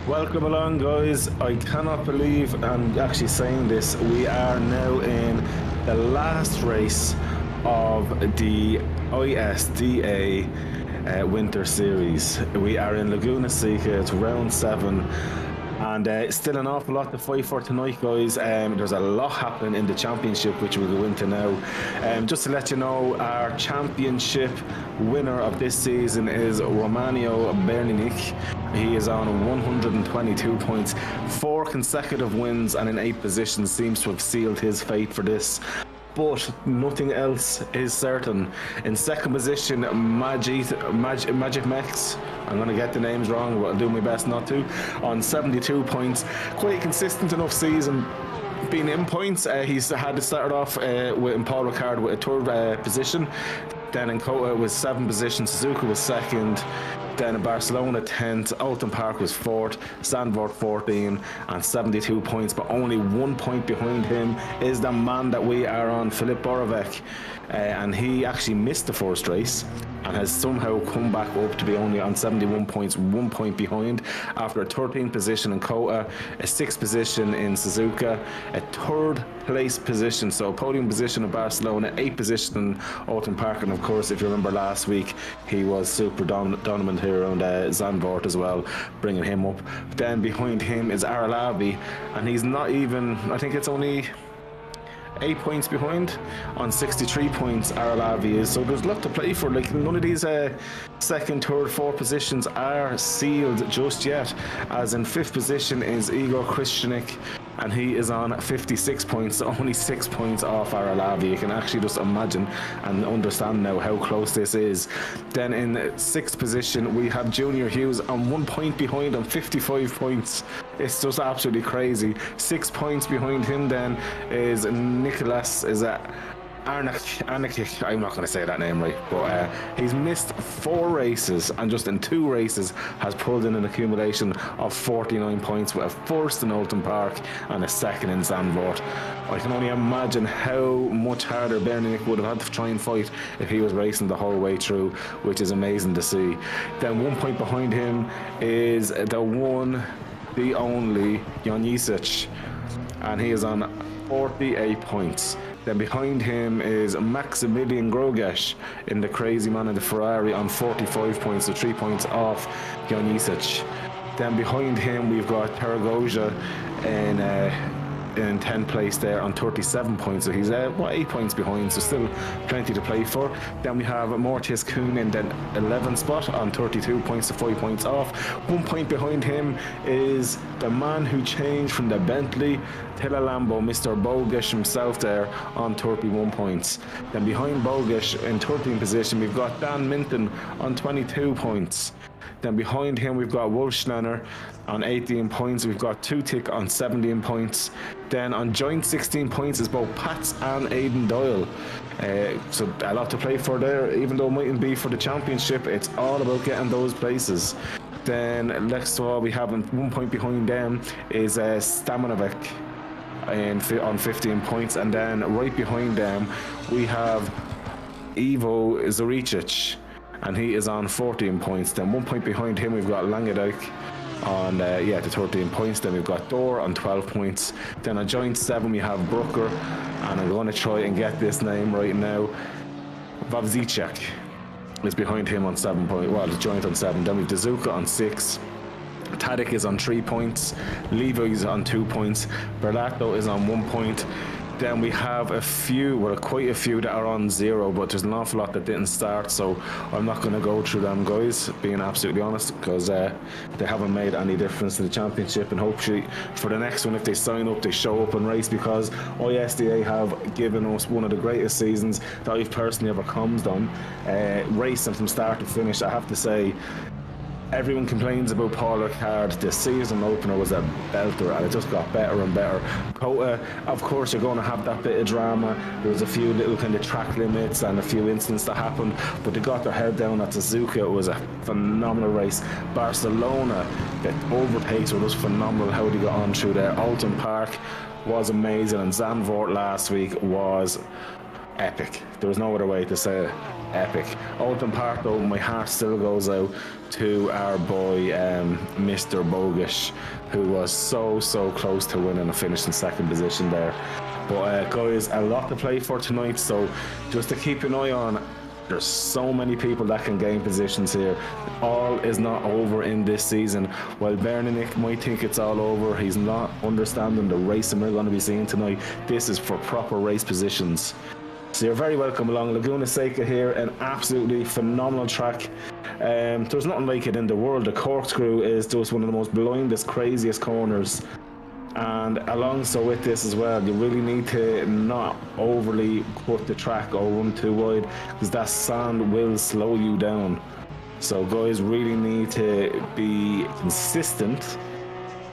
Welcome along, guys. I cannot believe I'm actually saying this. We are now in the last race of the ISDA Winter Series. We are in Laguna, Seca. It's round 7. And still an awful lot to fight for tonight, guys. There's a lot happening in the championship, which we'll go into now. Just to let you know, our championship winner of this season is Romano Berninic. He is on 122 points, 4 consecutive wins, and in 8 positions seems to have sealed his fate for this. But nothing else is certain. In second position, Magic Mex. I'm going to get the names wrong, but I'll do my best not to. On 72 points. Quite a consistent enough season. Being in points, he's had to start off with Paul Ricard with a third position. Then in Kota was 7 positions. Suzuka was second. Then in Barcelona 10th, Alton Park was 4th, Zandvoort 14 and 72 points, but only 1 point behind him is the man that we are on, Filip Borovec, and he actually missed the first race and has somehow come back up to be only on 71 points, 1 point behind after a 13th position in Kota, a 6th position in Suzuka, a 3rd place position, so podium position in Barcelona, 8th position in Alton Park, and of course if you remember last week he was super dominant here around Zandvoort as well, bringing him up. Then behind him is Aralavi, and he's not even, I think it's only 8 points behind on 63 points Aralavi is, so there's a lot to play for. Like, none of these second, third, fourth positions are sealed just yet, as in 5th position is Igor Kristianik, and he is on 56 points, so only 6 points off Aralavi. You can actually just imagine and understand now how close this is. Then in 6th position we have Junior Hughes on 1 point behind on 55 points. It's just absolutely crazy. 6 points behind him then is Nicholas, Arnakic, I'm not going to say that name right, but he's missed 4 races and just in 2 races has pulled in an accumulation of 49 points with a 1st in Alton Park and a 2nd in Zandvoort. I can only imagine how much harder Bernick would have had to try and fight if he was racing the whole way through, which is amazing to see. Then 1 point behind him is the one, the only Janisic, and he is on 48 points. Then behind him is Maximilian Grogesh in the crazy man in the Ferrari on 45 points, so 3 points off Janisic. Then behind him we've got Taragoja in 10th place there on 37 points, so he's 8 points behind, so still plenty to play for. Then we have Mortius Kuhn in the 11th spot on 32 points, so 5 points off. 1 point behind him is the man who changed from the Bentley to the Lambo, Mr. Bogish himself there on 31 points. Then behind Bogish in 13th position we've got Dan Minton on 22 points. Then behind him we've got Wolfschlanner on 18 points. We've got Tutik on 17 points. Then on joint 16 points is both Pats and Aidan Doyle. So a lot to play for there. Even though it mightn't be for the championship, it's all about getting those places. Then next of all we have 1 point behind them is Stamanovic on 15 points. And then right behind them we have Ivo Zoricic, and he is on 14 points. Then 1 point behind him we've got Langadijk on the 13 points. Then we've got Dor on 12 points. Then on joint 7 we have Brucker, and I'm going to try and get this name right now. Vavzicek is behind him on 7 points. Well, the joint on 7. Then we've Dazuka on 6. Tadic is on 3 points. Levo is on 2 points. Berlato is on 1 point. Then we have quite a few that are on 0, but there's an awful lot that didn't start, so I'm not going to go through them, guys, being absolutely honest, because they haven't made any difference to the championship. And hopefully for the next one, if they sign up, they show up and race, because ISDA have given us one of the greatest seasons that I've personally ever commented on, racing from start to finish. I have to say, everyone complains about Paul Ricard. The season opener was a belter, and it just got better and better. Kota, of course, you're going to have that bit of drama. There was a few little kind of track limits and a few incidents that happened, but they got their head down at Suzuka. It was a phenomenal race. Barcelona, the overtakes were just phenomenal, how they got on through there. Alton Park was amazing, and Zandvoort last week was epic. There was no other way to say it. Epic. Oulton Park though, my heart still goes out to our boy Mr. Bogish, who was so close to winning and finishing second position there. But guys, a lot to play for tonight, so just to keep an eye on. There's so many people that can gain positions here. All is not over in this season. While Bernick might think it's all over, he's not understanding the racing we're going to be seeing tonight. This is for proper race positions. So you're very welcome along. Laguna Seca here, an absolutely phenomenal track. There's nothing like it in the world. The corkscrew is just one of the most blindest, craziest corners. And alongside with this as well, you really need to not overly cut the track or run too wide, because that sand will slow you down. So guys really need to be consistent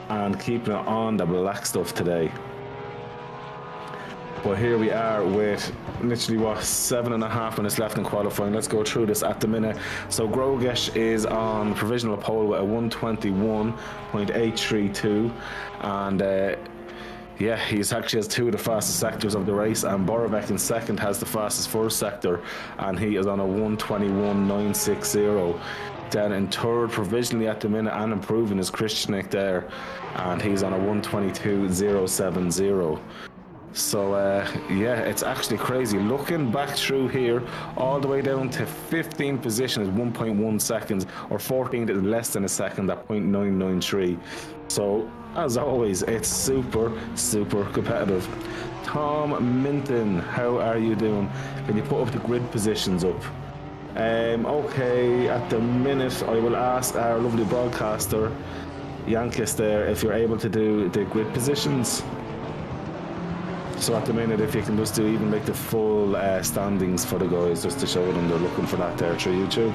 and keeping it on the black stuff today. But here we are with literally what, 7.5 minutes left in qualifying. Let's go through this at the minute. So Grogesh is on provisional pole with a 121.832, and yeah, he's actually has 2 of the fastest sectors of the race, and Borovec in second has the fastest first sector, and he is on a 121.960. Then in third provisionally at the minute and improving is Christianik there, and he's on a 122.070. So yeah, it's actually crazy. Looking back through here, all the way down to 15th position is 1.1 seconds, or 14th is less than a second at 0.993. So as always, it's super competitive. Tom Minton, how are you doing? Can you put up the grid positions up? Okay, at the minute I will ask our lovely broadcaster Yankis there if you're able to do the grid positions. So at the minute, if you can just do even like the full standings for the guys, just to show them they're looking for that there through YouTube.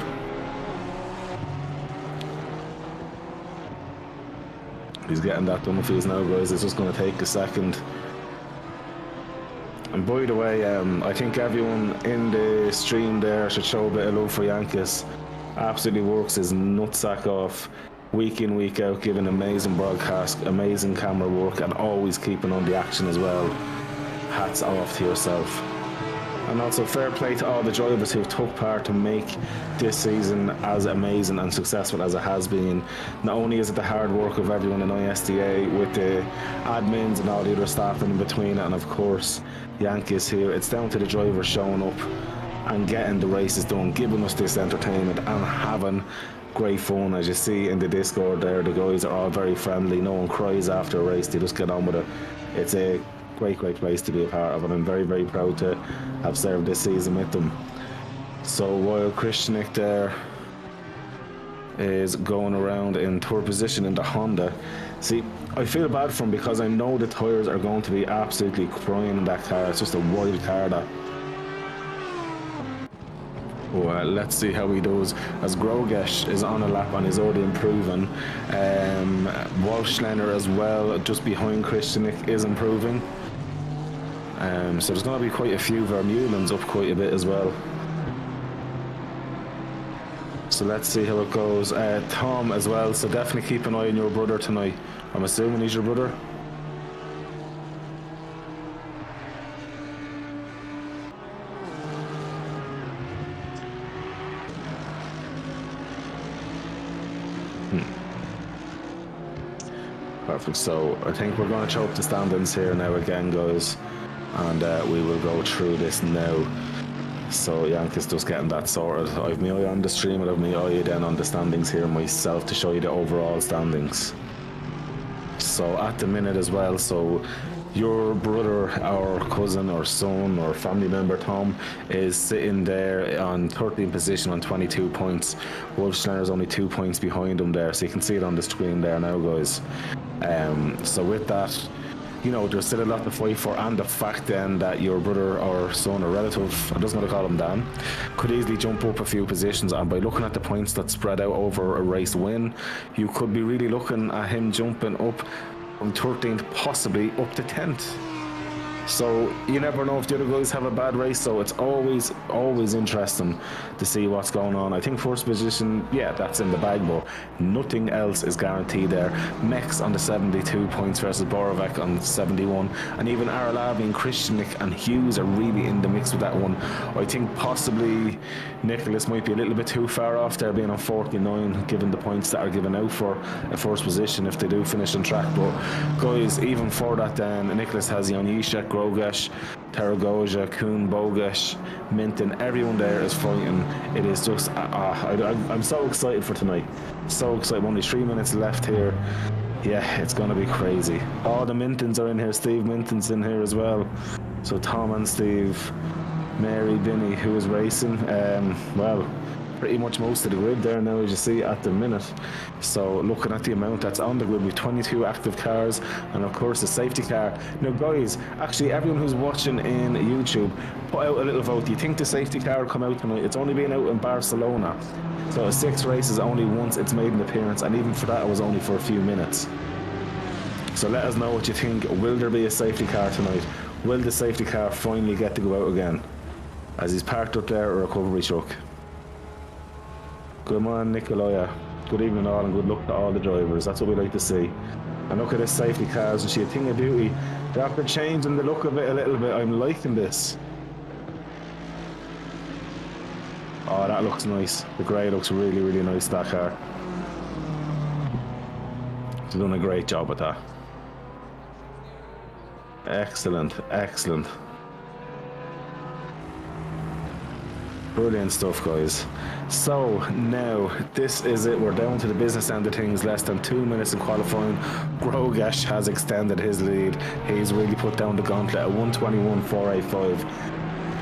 He's getting that done with his now, guys. It's just going to take a second. And by the way, I think everyone in the stream there should show a bit of love for Yankis. Absolutely works his nutsack off week in, week out, giving amazing broadcast, amazing camera work, and always keeping on the action as well. Hats off to yourself. And also fair play to all the drivers who took part to make this season as amazing and successful as it has been. Not only is it the hard work of everyone in ISDA with the admins and all the other staff in between, and of course Yankees here, it's down to the drivers showing up and getting the races done, giving us this entertainment and having great fun. As you see in the Discord there, the guys are all very friendly. No one cries after a race, they just get on with it. It's a great place to be a part of, and I'm very proud to have served this season with them. So while Christianik there is going around in third position in the Honda, see, I feel bad for him because I know the tyres are going to be absolutely crying in that car. It's just a wild car, that. Well, let's see how he does, as Grogesh is on a lap and is already improving. Walschleiner as well, just behind Christianik, is improving. So there's going to be quite a few. Vermeulen's up quite a bit as well. So let's see how it goes. Tom as well, so definitely keep an eye on your brother tonight. I'm assuming he's your brother. Perfect, so I think we're going to show up the standings here now again, guys, and we will go through this now. So Yankees just getting that sorted. I've my eye on the stream and I've my eye then on the standings here myself to show you the overall standings. So at the minute as well, so your brother or cousin or son or family member Tom is sitting there on 13th position on 22 points. Wolfschneider's only 2 points behind him there, so you can see it on the screen there now, guys. So with that, you know, there's still a lot to fight for, and the fact then that your brother or son or relative, I'm just going to call him Dan, could easily jump up a few positions, and by looking at the points that spread out over a race win, you could be really looking at him jumping up from 13th possibly up to 10th. So you never know if the other guys have a bad race, so it's always interesting to see what's going on. I think first position, yeah, that's in the bag, but nothing else is guaranteed there. Mex on the 72 points versus Borovac on 71, and even Aralavi and Christianik and Hughes are really in the mix with that one. I think possibly Nicholas might be a little bit too far off there, being on 49, given the points that are given out for a first position if they do finish on track. But guys, even for that then, Nicholas has Yonishek, Grogesh, Taragoja, Kuhn, Bogesh, Minton, everyone there is fighting. It is just, I'm so excited for tonight. So excited. Only 3 minutes left here. Yeah, it's going to be crazy. All the Mintons are in here. Steve Minton's in here as well. So Tom and Steve, Mary, Vinny, who is racing. Well, pretty much most of the grid there now, as you see at the minute. So looking at the amount that's on the grid, with 22 active cars, and of course the safety car. Now guys, actually everyone who's watching in YouTube, put out a little vote. Do you think the safety car will come out tonight? It's only been out in Barcelona, so 6 races, only once it's made an appearance, and even for that it was only for a few minutes. So let us know what you think. Will there be a safety car tonight? Will the safety car finally get to go out again, as he's parked up there, a recovery truck? Good morning, Nikolaya. Good evening all, and good luck to all the drivers. That's what we like to see. And look at this safety cars, and she a thing of beauty. After changing the look of it a little bit, I'm liking this. Oh, that looks nice. The grey looks really, really nice, that car. She's done a great job with that. Excellent, excellent. Brilliant stuff, guys. So now this is it. We're down to the business end of things. Less than 2 minutes in qualifying. Grogesh has extended his lead. He's really put down the gauntlet at 1:21.485.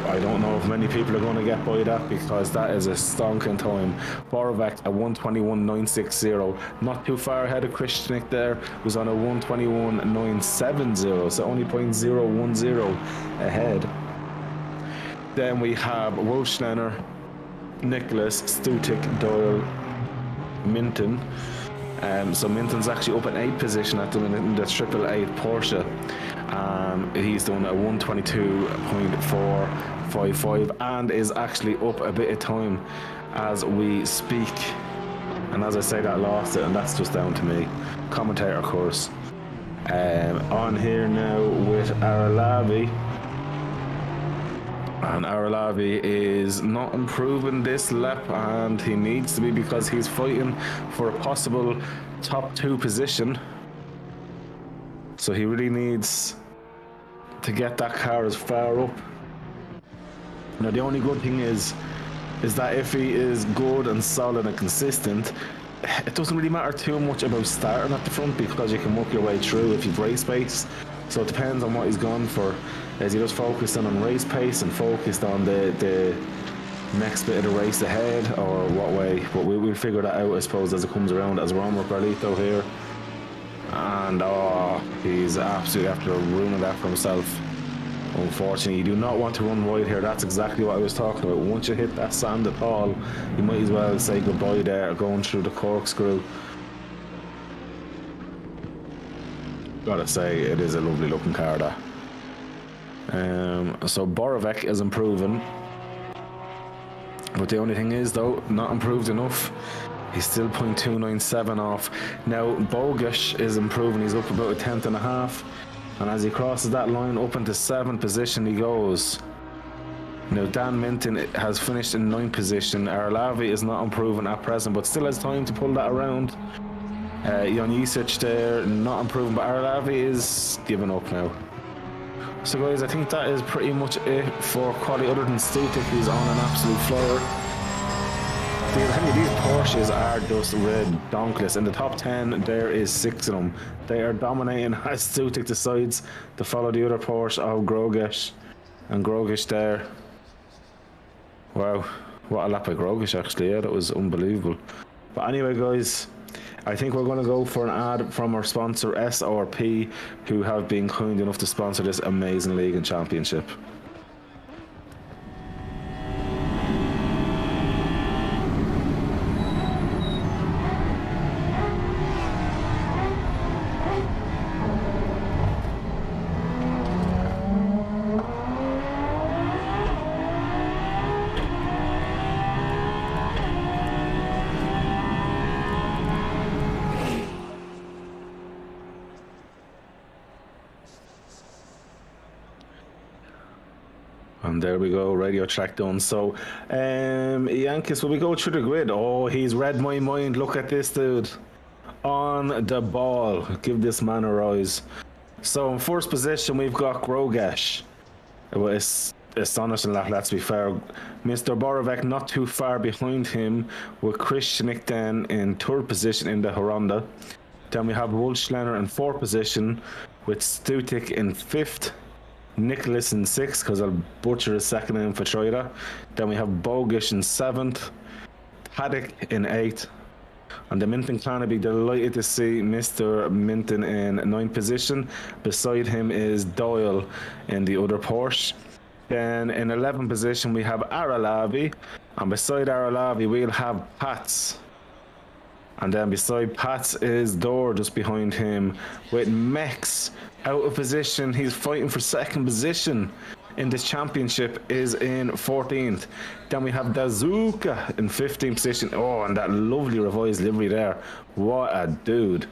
I don't know if many people are going to get by that, because that is a stonking time. Borovac at 1:21.960. Not too far ahead of Christianik there, who's on a 1:21.970, so only 0.010 ahead. Then we have Wolfschneider, Nicholas, Stutik, Doyle, Minton. So Minton's actually up in 8th position at the minute in the 888 Porsche. He's done a 1:22.455 and is actually up a bit of time as we speak. And as I say, that lost it, and that's just down to me. Commentator course. On here now with Aralavi. And Aralavi is not improving this lap, and he needs to be, because he's fighting for a possible top 2 position. So he really needs to get that car as far up. Now the only good thing is that if he is good and solid and consistent, it doesn't really matter too much about starting at the front, because you can work your way through if you've race pace. So it depends on what he's gone for. Is he just focused on race pace and focused on the next bit of the race ahead, or what way? But we'll figure that out, I suppose, as it comes around. As we're on with Carlito here, and he's absolutely after ruining that for himself. Unfortunately, you do not want to run wide here. That's exactly what I was talking about. Once you hit that sand at all, you might as well say goodbye there, going through the corkscrew. Gotta say, it is a lovely looking car, that. So Borovac is improving, but the only thing is, though, not improved enough. He's still 0.297 off. Now Bogesh is improving. He's up about 1/10.5, and as he crosses that line up into 7th position, he goes. Now Dan Minton has finished in 9th position. Aralavi is not improving at present, but still has time to pull that around. Jan Jisic there, not improving, but Aralavi is giving up now. So guys, I think that is pretty much it for quality, other than Stutik, who's on an absolute flyer. These Porsches are just redonkulous. In the top 10, there is 6 of them. They are dominating as Stutik decides to follow the other Porsche of Grogesh. And Grogesh there. Wow, what a lap by Grogesh, actually. Yeah, that was unbelievable. But anyway, guys, I think we're going to go for an ad from our sponsor SRP, who have been kind enough to sponsor this amazing league and championship. And there we go, radio track done. So, Yankees, will we go through the grid? Oh, he's read my mind. Look at this dude. On the ball. Give this man a rise. So, in first position, we've got Grogesh. Well, it's astonishing, let's be fair. Mr. Borovec not too far behind him, with Christianik then in third position in the Honda. Then we have Wolschlener in fourth position, with Stutik in fifth. Nicholas in sixth, because I'll butcher his second name for try that. Then we have Bogish in seventh, Haddock in eighth, and the Minton clan will be delighted to see Mr. Minton in ninth position. Beside him is Doyle in the other Porsche. Then in 11th position we have Aralavi, and beside Aralavi we'll have Pats. And then beside Pats is Dor just behind him, with Mex out of position. He's fighting for second position in this championship, is in 14th. Then we have Dazuka in 15th position. Oh, and that lovely revised livery there. What a dude.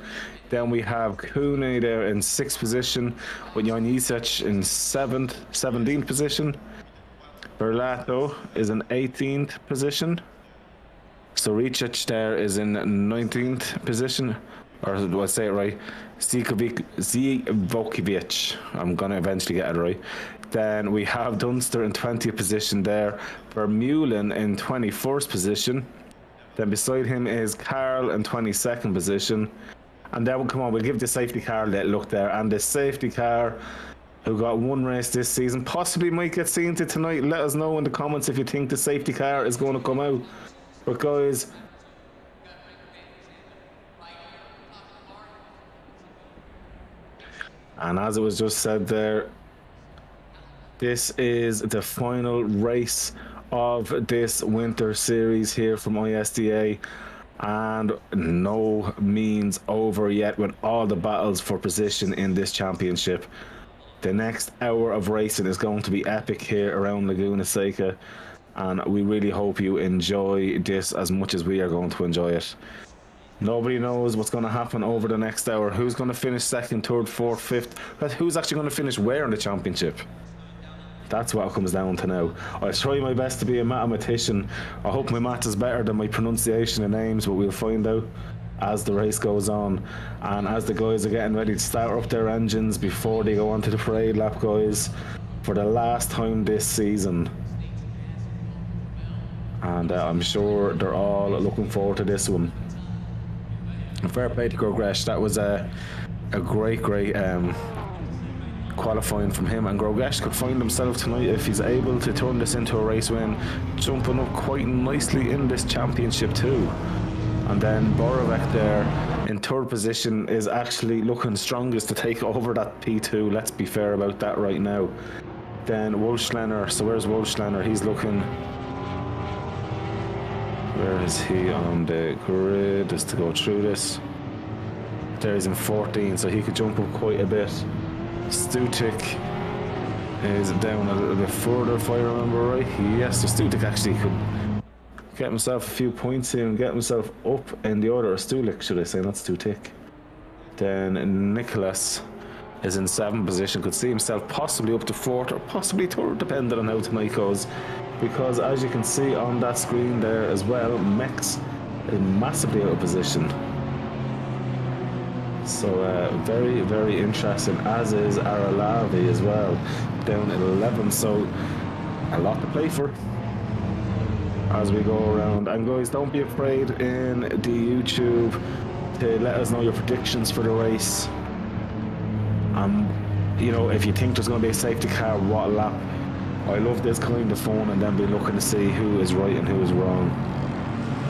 Then we have Kune there in 6th position, with Jan Isach in 17th position. Berlato is in 18th position. Storicic there is in 19th position, or do I say it right? Zivokovic. I'm gonna eventually get it right. Then we have Dunster in 20th position there. Vermeulen in 21st position. Then beside him is Carl in 22nd position. And then, come on, we'll give the safety car a little look there. And the safety car, who got one race this season, possibly might get seen to tonight. Let us know in the comments if you think the safety car is going to come out. But guys, and as it was just said there, this is the final race of this winter series here from ISDA, and no means over yet with all the battles for position in this championship. The next hour of racing is going to be epic here around Laguna Seca, and we really hope you enjoy this as much as we are going to enjoy it. Nobody knows what's going to happen over the next hour. Who's going to finish second, third, fourth, fifth? Who's actually going to finish where in the championship? That's what it comes down to now. I try my best to be a mathematician. I hope my math is better than my pronunciation of names, but we'll find out as the race goes on. And as the guys are getting ready to start up their engines before they go onto the parade lap, guys, for the last time this season. And I'm sure they're all looking forward to this one. Fair play to Grogesh. That was a great qualifying from him, and Grogesh could find himself tonight if he's able to turn this into a race win, jumping up quite nicely in this championship too. And then Borovec there in third position is actually looking strongest to take over that P2. Let's be fair about that right now. Then Wolschlener. So where's Wolschlener? He's looking... Where is he on the grid? Just to go through this. There he's in 14, so he could jump up quite a bit. Stutik is down a little bit further, if I remember right. Yes, so Stutik actually could get himself a few points here and get himself up in the order. Or Stulik, should I say, not Stutik. Then Nicholas is in 7th position, could see himself possibly up to 4th or possibly 3rd, depending on how tonight goes. Because as you can see on that screen there as well, Mex is massively out of position. So very, very interesting, as is Aralavi as well, down at 11. So a lot to play for as we go around. And guys, don't be afraid in the YouTube to let us know your predictions for the race. You know, if you think there's going to be a safety car, what lap. I love this kind of fun, and then be looking to see who is right and who is wrong.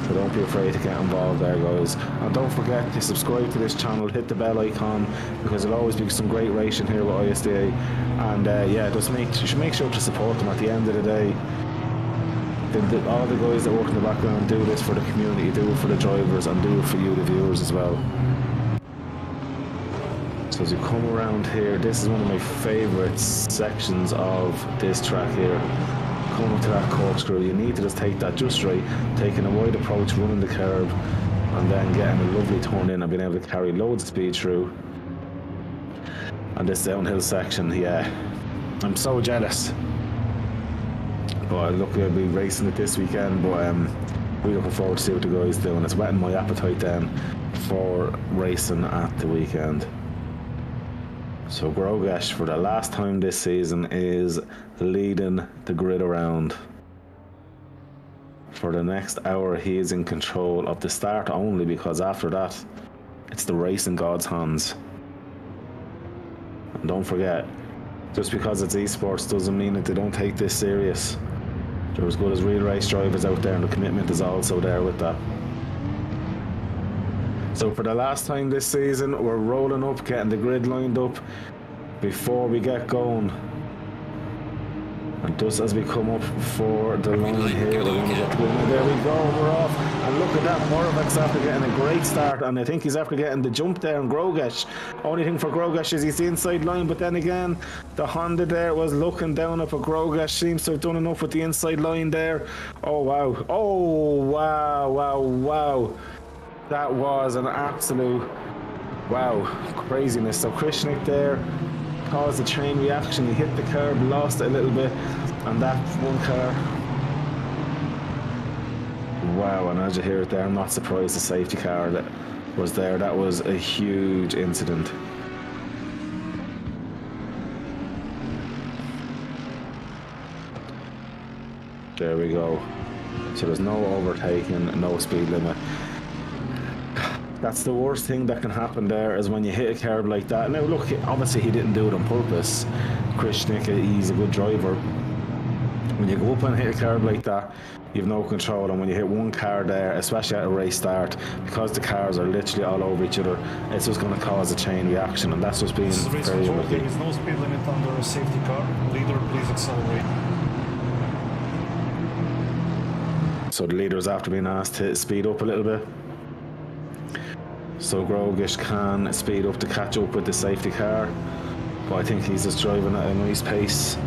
So don't be afraid to get involved there, guys. And don't forget to subscribe to this channel, hit the bell icon, because there'll always be some great racing here with ISDA. And yeah, just you should make sure to support them. At the end of the day, all the guys that work in the background do this for the community, do it for the drivers, and do it for you, the viewers, as well. So as you come around here, this is one of my favourite sections of this track here. Coming up to that corkscrew, you need to just take that just right, taking a wide approach, running the curb, and then getting a lovely turn in and being able to carry loads of speed through. And this downhill section, yeah, I'm so jealous. But luckily I'll be racing it this weekend, but we're looking forward to see what the guys do, and it's whetting my appetite then for racing at the weekend. So Grogesh, for the last time this season, is leading the grid around. For the next hour, he is in control of the start only, because after that, it's the racing god's hands. And don't forget, just because it's esports doesn't mean that they don't take this serious. They're as good as real race drivers out there, and the commitment is also there with that. So for the last time this season, we're rolling up, getting the grid lined up before we get going. And just as we come up for the line here, we're going to get going. And there we go, we're off. And look at that, Moravec's after getting a great start, and I think he's after getting the jump there on Grogesh. Only thing for Grogesh is he's the inside line, but then again, the Honda there was looking down up at Grogesh. Seems to have done enough with the inside line there. Oh wow, oh wow, wow, wow. That was an absolute, wow, craziness. So Krishnik there caused a chain reaction. He hit the curb, lost it a little bit, and that one car. Wow, and as you hear it there, I'm not surprised the safety car that was there. That was a huge incident. There we go. So there's no overtaking, no speed limit. That's the worst thing that can happen there, is when you hit a curb like that. Now look, obviously he didn't do it on purpose. Krishnik, he's a good driver. When you go up and hit a curb like that, you have no control, and when you hit one car there, especially at a race start, because the cars are literally all over each other, it's just going to cause a chain reaction, and that's just being very unlucky. There is no speed limit under a safety car. Leader, please accelerate. So the leader is after being asked to speed up a little bit. So Grogesh can speed up to catch up with the safety car, but I think he's just driving at a nice pace,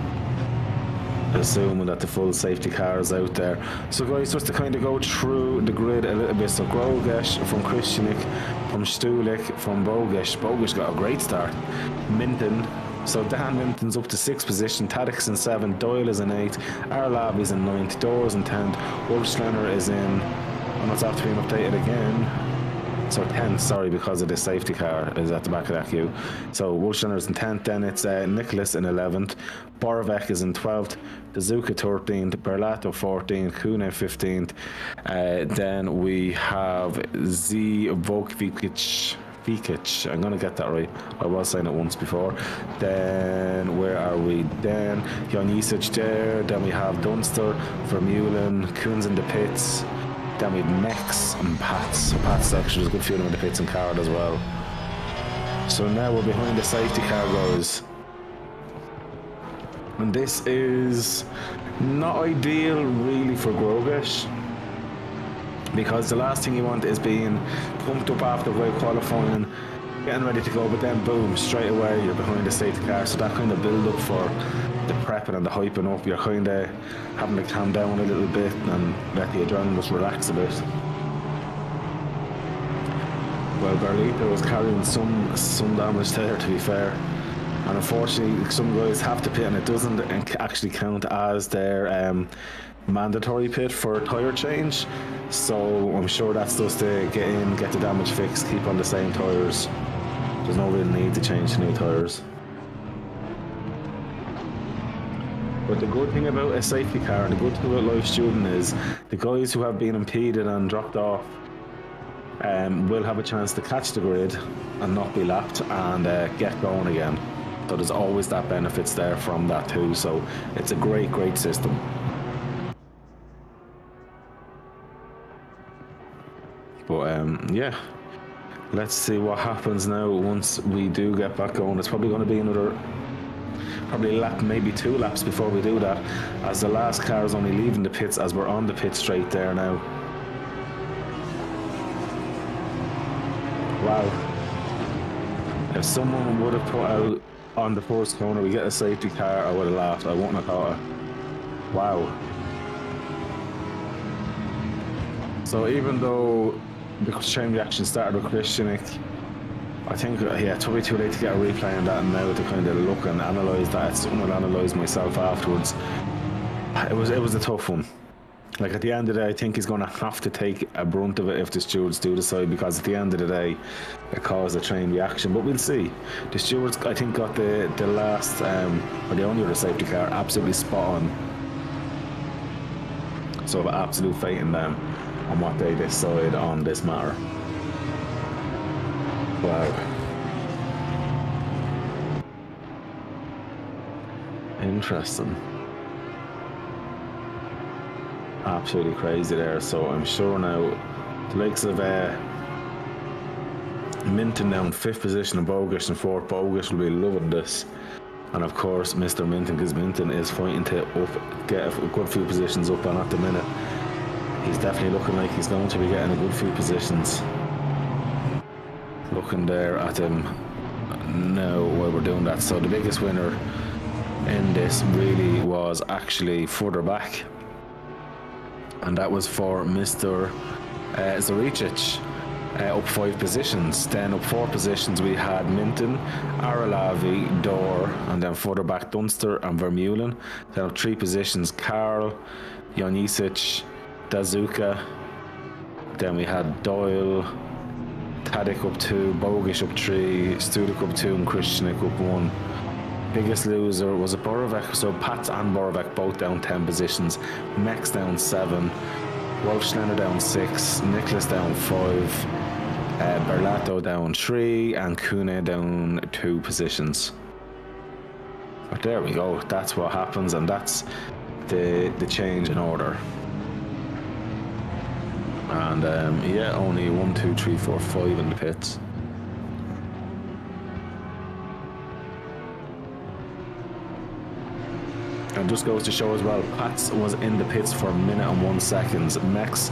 assuming that the full safety car is out there. So guys, just to kind of go through the grid a little bit. So Grogesh from Krishnik, from Stulik, from Bogesh. Bogesh got a great start. Minton. So Dan Minton's up to 6th position, Tadek's in 7th, Doyle is in 8th, Arlav is in 9th, Doors in 10th, Wolfschlenner is in, and it's after being updated again. So 10th, sorry, because of the safety car is at the back of that queue. So Wolfschlenner's in 10th, then it's Nicholas in 11th, Borovec is in 12th, Dazuka 13th, Berlato 14th, Kune 15th, then we have Z Vokvikic, I'm going to get that right. I was saying it once before. Then where are we? Then Jan Jisic there. Then we have Dunster, Vermeulen, Koons in the pits. Then we have Mex and Pats. So Pats actually has a good feeling in the pits and Card as well. So now we're behind the safety car, guys. And this is not ideal really for Grogesh, because the last thing you want is being pumped up after great qualifying, getting ready to go, but then boom, straight away you're behind the safety car. So that kind of build up for the prepping and the hyping up, you're kind of having to calm down a little bit and let the adrenaline just relax a bit. Well, Berlita was carrying some damage there, to be fair, and unfortunately some guys have to pit, and it doesn't actually count as their mandatory pit for tyre change. So I'm sure that's just to get in, get the damage fixed, keep on the same tyres. There's no real need to change to new tyres. But the good thing about a safety car and the good thing about live student is the guys who have been impeded and dropped off will have a chance to catch the grid and not be lapped and get going again. So there's always that benefits there from that too. So it's a great system. But yeah, let's see what happens now once we do get back going. It's probably going to be another lap, maybe 2 laps before we do that, as the last car is only leaving the pits as we're on the pit straight there now. Wow. If someone would have put out on the first corner we get a safety car, I would have laughed. I wouldn't have thought it. Wow. So even though the chain reaction started with Krishnik, I think, yeah, it's probably too late to get a replay on that now to kind of look and analyse that. It's something I'll analyse myself afterwards. It was a tough one. Like at the end of the day, I think he's going to have to take a brunt of it if the stewards do decide, because at the end of the day, it caused a train reaction. But we'll see. The stewards, I think, got the last or the only other safety car absolutely spot on. So I've absolute faith in them on what they decide on this matter. Wow. Interesting. Absolutely crazy there. So I'm sure now the likes of Minton down 5th position and Bogus in 4th. Bogus will be loving this. And of course Mr. Minton, because Minton is fighting to get a good few positions up, and at the minute he's definitely looking like he's going to be getting a good few positions. Looking there at him now while we're doing that. So the biggest winner in this really was actually further back, and that was for Mr. Zaricic, up 5 positions. Then up 4 positions we had Minton, Aralavi, Dore, and then further back Dunster and Vermeulen. Then up 3 positions Karl, Jonisic, Dazuka. Then we had Doyle, Tadic up 2, Bogish up 3, Studik up 2, and Christianik up 1. Biggest loser was a Borovac, so Pats and Borovac both down 10 positions, Mex down 7, Wolfschlander down 6, Nicholas down 5, Berlato down 3, and Kune down 2 positions. But there we go, that's what happens, and that's the change in order. And yeah, only 1, 2, 3, 4, 5 in the pits. And just goes to show as well, Pats was in the pits for 1 minute and 1 second. Mex,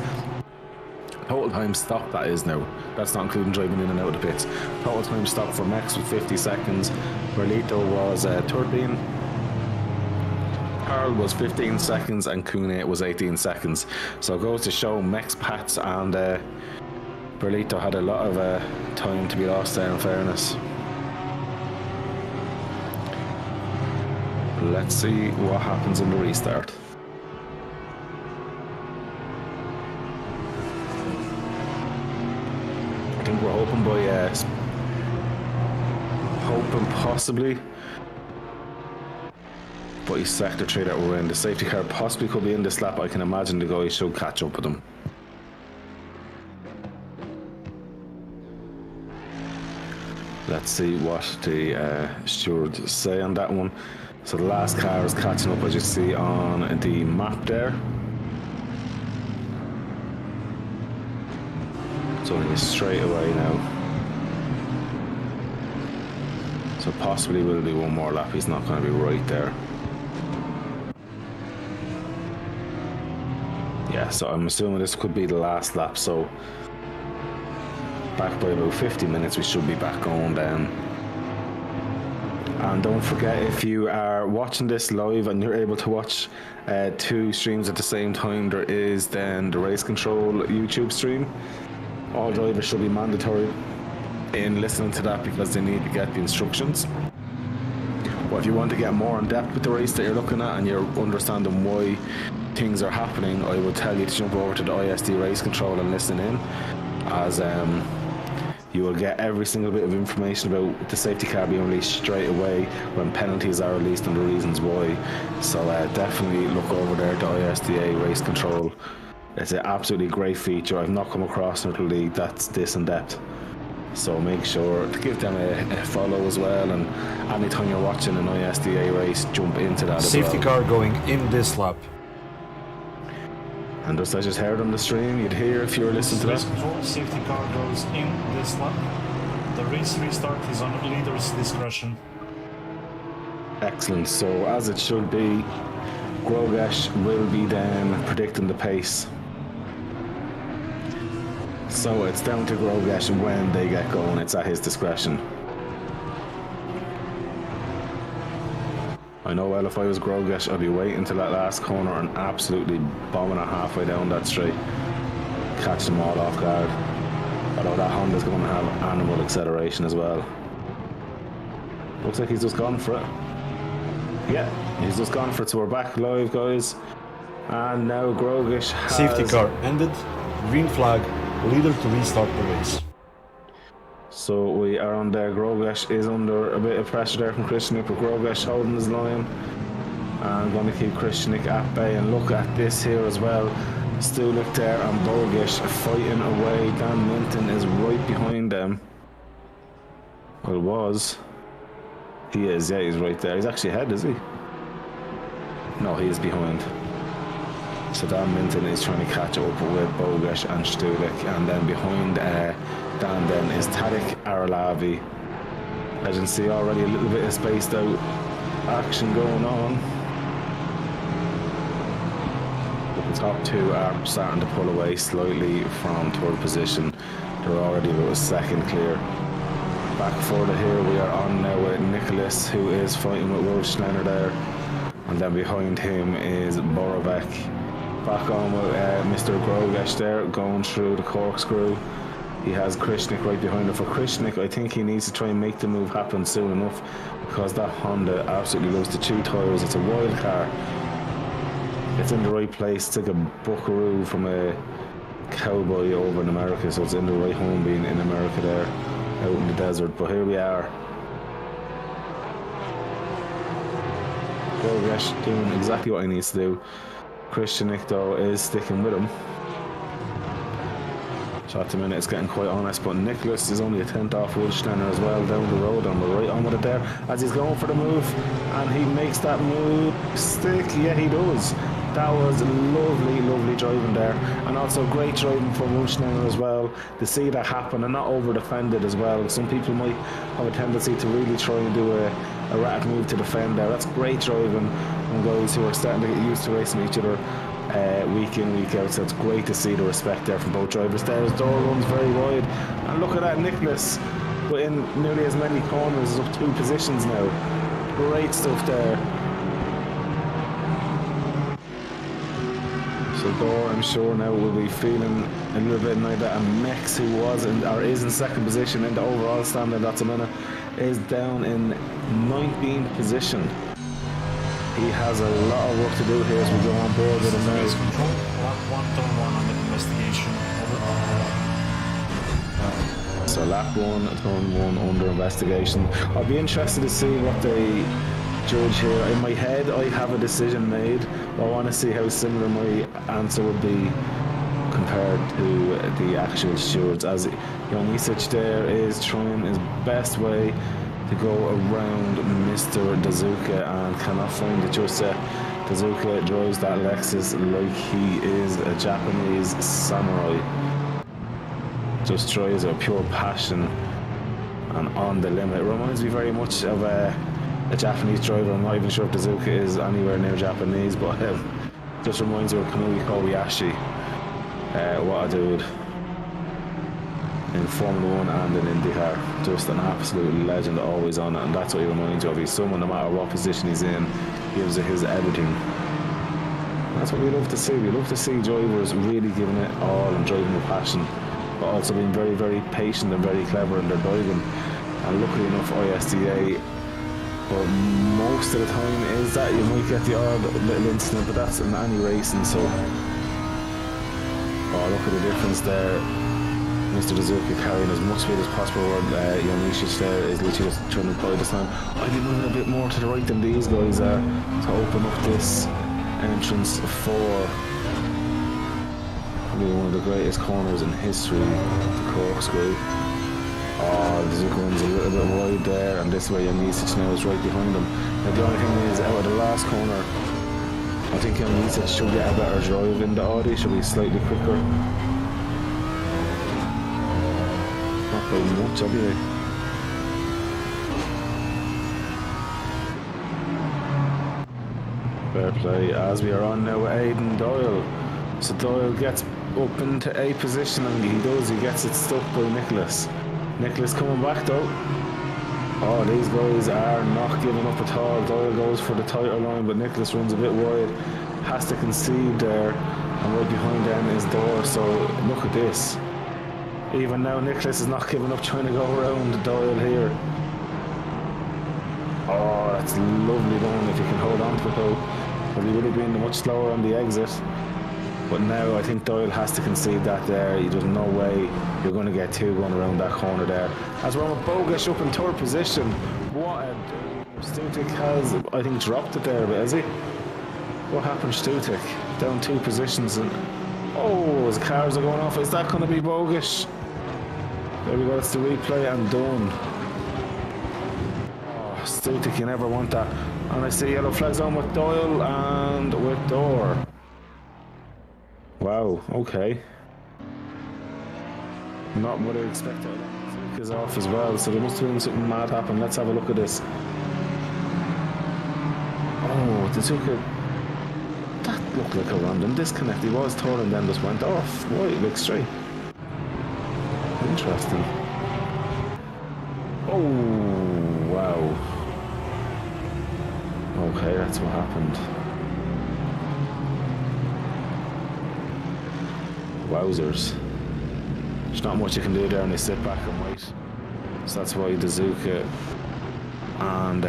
total time stopped, that is now. That's not including driving in and out of the pits. Total time stopped for Mex was 50 seconds. Berlito was 13. Karl was 15 seconds and Kune was 18 seconds. So it goes to show Mex, Pats and Berlito had a lot of time to be lost there, in fairness. Let's see what happens in the restart. I think we're hoping hoping possibly by sector 3 that we're in. The safety car possibly could be in this lap. I can imagine the guy should catch up with them. Let's see what the stewards say on that one. So the last car is catching up, as you see on the map there. It's only straight away now. So possibly will be one more lap. He's not going to be right there. Yeah, so I'm assuming this could be the last lap. So back by about 50 minutes, we should be back going down. And don't forget, if you are watching this live and you're able to watch 2 streams at the same time, there is then the Race Control YouTube stream. All drivers should be mandatory in listening to that because they need to get the instructions. But if you want to get more in depth with the race that you're looking at and you're understanding why things are happening, I will tell you to jump over to the ISDA Race Control and listen in, as you will get every single bit of information about the safety car being released straight away when penalties are released and the reasons why. So definitely look over there to ISDA Race Control. It's an absolutely great feature. I've not come across another league that's this in depth. So make sure to give them a follow as well, and anytime you're watching an ISDA race, jump into that as well. Safety car going in this lap. And just as you heard on the stream, you'd hear if you were listening to that. Control, safety car goes in this lap. The race restart is on leader's discretion. Excellent. So as it should be, Grogesh will be then predicting the pace. So it's down to Grogesh when they get going. It's at his discretion. I know, well, if I was Grogesh, I'd be waiting until that last corner and absolutely bombing it halfway down that straight. Catch them all off guard. Although that Honda's going to have animal acceleration as well. Looks like he's just gone for it. Yeah. He's just gone for it, so we're back live, guys. And now Grogish has... Safety car ended, green flag, leader to restart the race. So we are on there. Grogish is under a bit of pressure there from Christianik, but Grogish holding his line. And I'm going to keep Christianik at bay. And look at this here as well. Stulik there and Bogish fighting away. Dan Minton is right behind them. Well, was. He is, yeah, he's right there. He's actually ahead, is he? No, he is behind. So Dan Minton is trying to catch up with Bogish and Stulik, and then behind Dan then is Tadek Aralavi. As you can see already a little bit of spaced out action going on. But the top two are starting to pull away slightly from third position. They're already about a second clear. Back further here we are on now with Nicholas, who is fighting with Wolfschneider there. And then behind him is Borovec. Back on with Mr. Grogish there, going through the corkscrew. He has Krishnik right behind him. For Krishnik, I think he needs to try and make the move happen soon enough, because that Honda absolutely loves to chew tyres. It's a wild car. It's in the right place. It's like a buckaroo from a cowboy over in America, so it's in the right home being in America there, out in the desert. But here we are. Grogish doing exactly what he needs to do. Christianik though is sticking with him. So at the minute it's getting quite honest, but Nicholas is only a 10th off Wolfsteiner as well down the road, and we're right on with it there as he's going for the move, and he makes that move stick. Yeah, he does. That was lovely, lovely driving there, and also great driving from Wolfsteiner as well to see that happen and not over defended as well. Some people might have a tendency to really try and do a erratic move to defend there. That's great driving from guys who are starting to get used to racing each other week in, week out. So it's great to see the respect there from both drivers there. His door runs very wide, and look at that, Nicholas, but in nearly as many corners, is up 2 positions now. Great stuff there. So Door, I'm sure now, will be feeling a little bit like that. And Mex, who was in, or is in second position in the overall standard at the minute, is down in 19th position. He has a lot of work to do here as we go on board with him now. Control, lap 1, turn 1 under investigation. Over. So lap 1, turn 1 under investigation. I'll be interested to see what they judge here. In my head, I have a decision made. I want to see how similar my answer would be compared to the actual stewards, as Jonisic there is trying his best way to go around Mr. Dazuka and cannot find it just yet. Dazuka drives that Lexus like he is a Japanese samurai. Just drives a pure passion and on the limit. It reminds me very much of a Japanese driver. I'm not even sure if Dazuka is anywhere near Japanese, but just reminds me of Kamui Kobayashi. What a dude. In Formula 1 and in IndyCar. Just an absolute legend, always on it, and that's what he reminds you of. He's someone, no matter what position he's in, gives it his everything. That's what we love to see. We love to see drivers really giving it all and driving with passion, but also being very, very patient and very clever in their driving. And luckily enough, ISDA, but most of the time is that you might get the odd little incident, but that's in any racing. So, oh, look at the difference there. Mr. Dazuka carrying as much speed as possible, where Jonisic there is literally just trying to buy this time. I'd be moving a bit more to the right than these guys are to open up this entrance for probably one of the greatest corners in history, the corkscrew. Oh, Dazuka runs a little bit wide there, and this way Jonisic now is right behind him. Now the only thing is, out of the last corner, I think Jonisic should get a better drive in the Audi, should be slightly quicker. Not by much anyway. Fair play, as we are on now with Aidan Doyle. So Doyle gets up into 8th position, and he does, he gets it stuck by Nicholas. Nicholas coming back though. Oh, these guys are not giving up at all. Doyle goes for the tighter line, but Nicholas runs a bit wide, has to concede there, and right behind them is Door. So look at this. Even now Nicholas is not giving up, trying to go around Doyle here. Oh, that's lovely done if you can hold on to it though. But he would have been much slower on the exit. But now I think Doyle has to concede that there. There's no way you're going to get two going around that corner there. As well with Bogish up in third position. What a... Stutic has, I think, dropped it there a bit, has he? What happened to Stutic? Down 2 positions and... Oh, his cars are going off. Is that going to be Bogish? There we go, it's the replay and done. Oh, Stutic, you never want that. And I see yellow flags on with Doyle and with Door. Wow, okay. Not what I expected. Zuka is off as well, so there must have been something mad happen. Let's have a look at this. Oh, the Zuka... That looked like a random disconnect. He was turning, then just went off. Right, like straight. Interesting. Oh, wow. Okay, that's what happened. Wowzers. There's not much you can do there and they sit back and wait. So that's why the Zuka and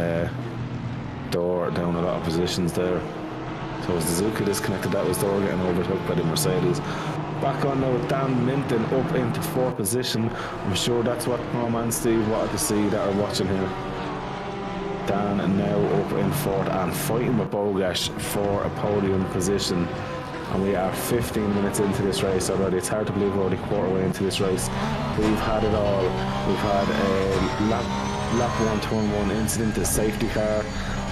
Door down a lot of positions there. So as the Zuka disconnected, that was Door getting overtook by the Mercedes. Back on now with Dan Minton up into 4th position. I'm sure that's what Tom and Steve wanted to see that are watching here. Dan now up in 4th and fighting with Bogash for a podium position. And we are 15 minutes into this race already. It's hard to believe we're already quarter way into this race. We've had it all. We've had a lap 1, turn 1 incident, the safety car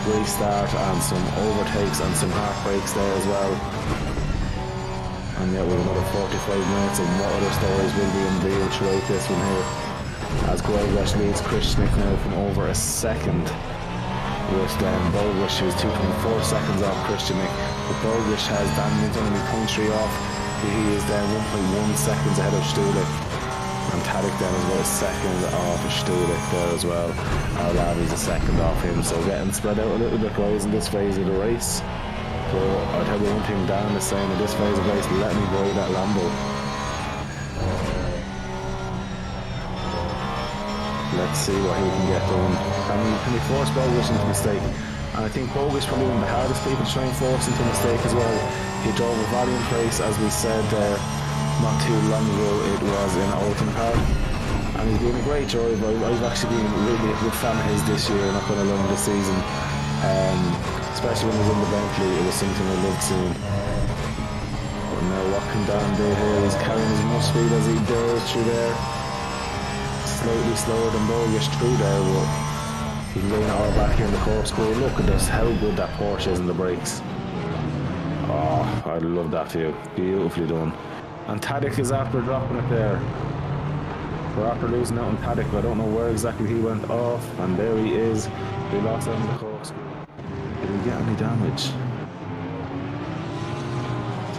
restart, and some overtakes and some heartbreaks there as well. And yet we've another 45 minutes and what other stories will be unveiled throughout this one here. As Bogash leads Krishnik now from over a second. With Bogish, who's 2.4 seconds off Krishnik. But Bogish has Dan Minton only 0.3 off. He is then 1.1 seconds ahead of Stulik. And Tadek then is about a second off of Stulik there as well. Lavi's a second off him. So getting spread out a little bit, guys, in this phase of the race. But I'll tell you one thing Dan is saying in this phase of the race, let me go that Lambo. Let's see what he can get done. Can he force Bogish into a mistake? And I think Bogish probably one of the hardest people to try and force into a mistake as well. He drove a valiant race, as we said not too long ago. It was in Alton Park, and he's been a great driver. I've actually been really a good fan of his this year, not going to learn this season. Especially when he was in the Bentley, it was something I loved seeing. But now what can Dan do here? He's carrying as much speed as he does through there. Slightly slower than Bogish through there, but he can gain it all back here in the corkscrew. Look at this, how good that Porsche is in the brakes. Oh, I love that view. Beautifully done. And Tadek is after dropping it there. We're after losing out on Tadek, but I don't know where exactly he went off. And there he is. We lost out on the corkscrew. Did we get any damage?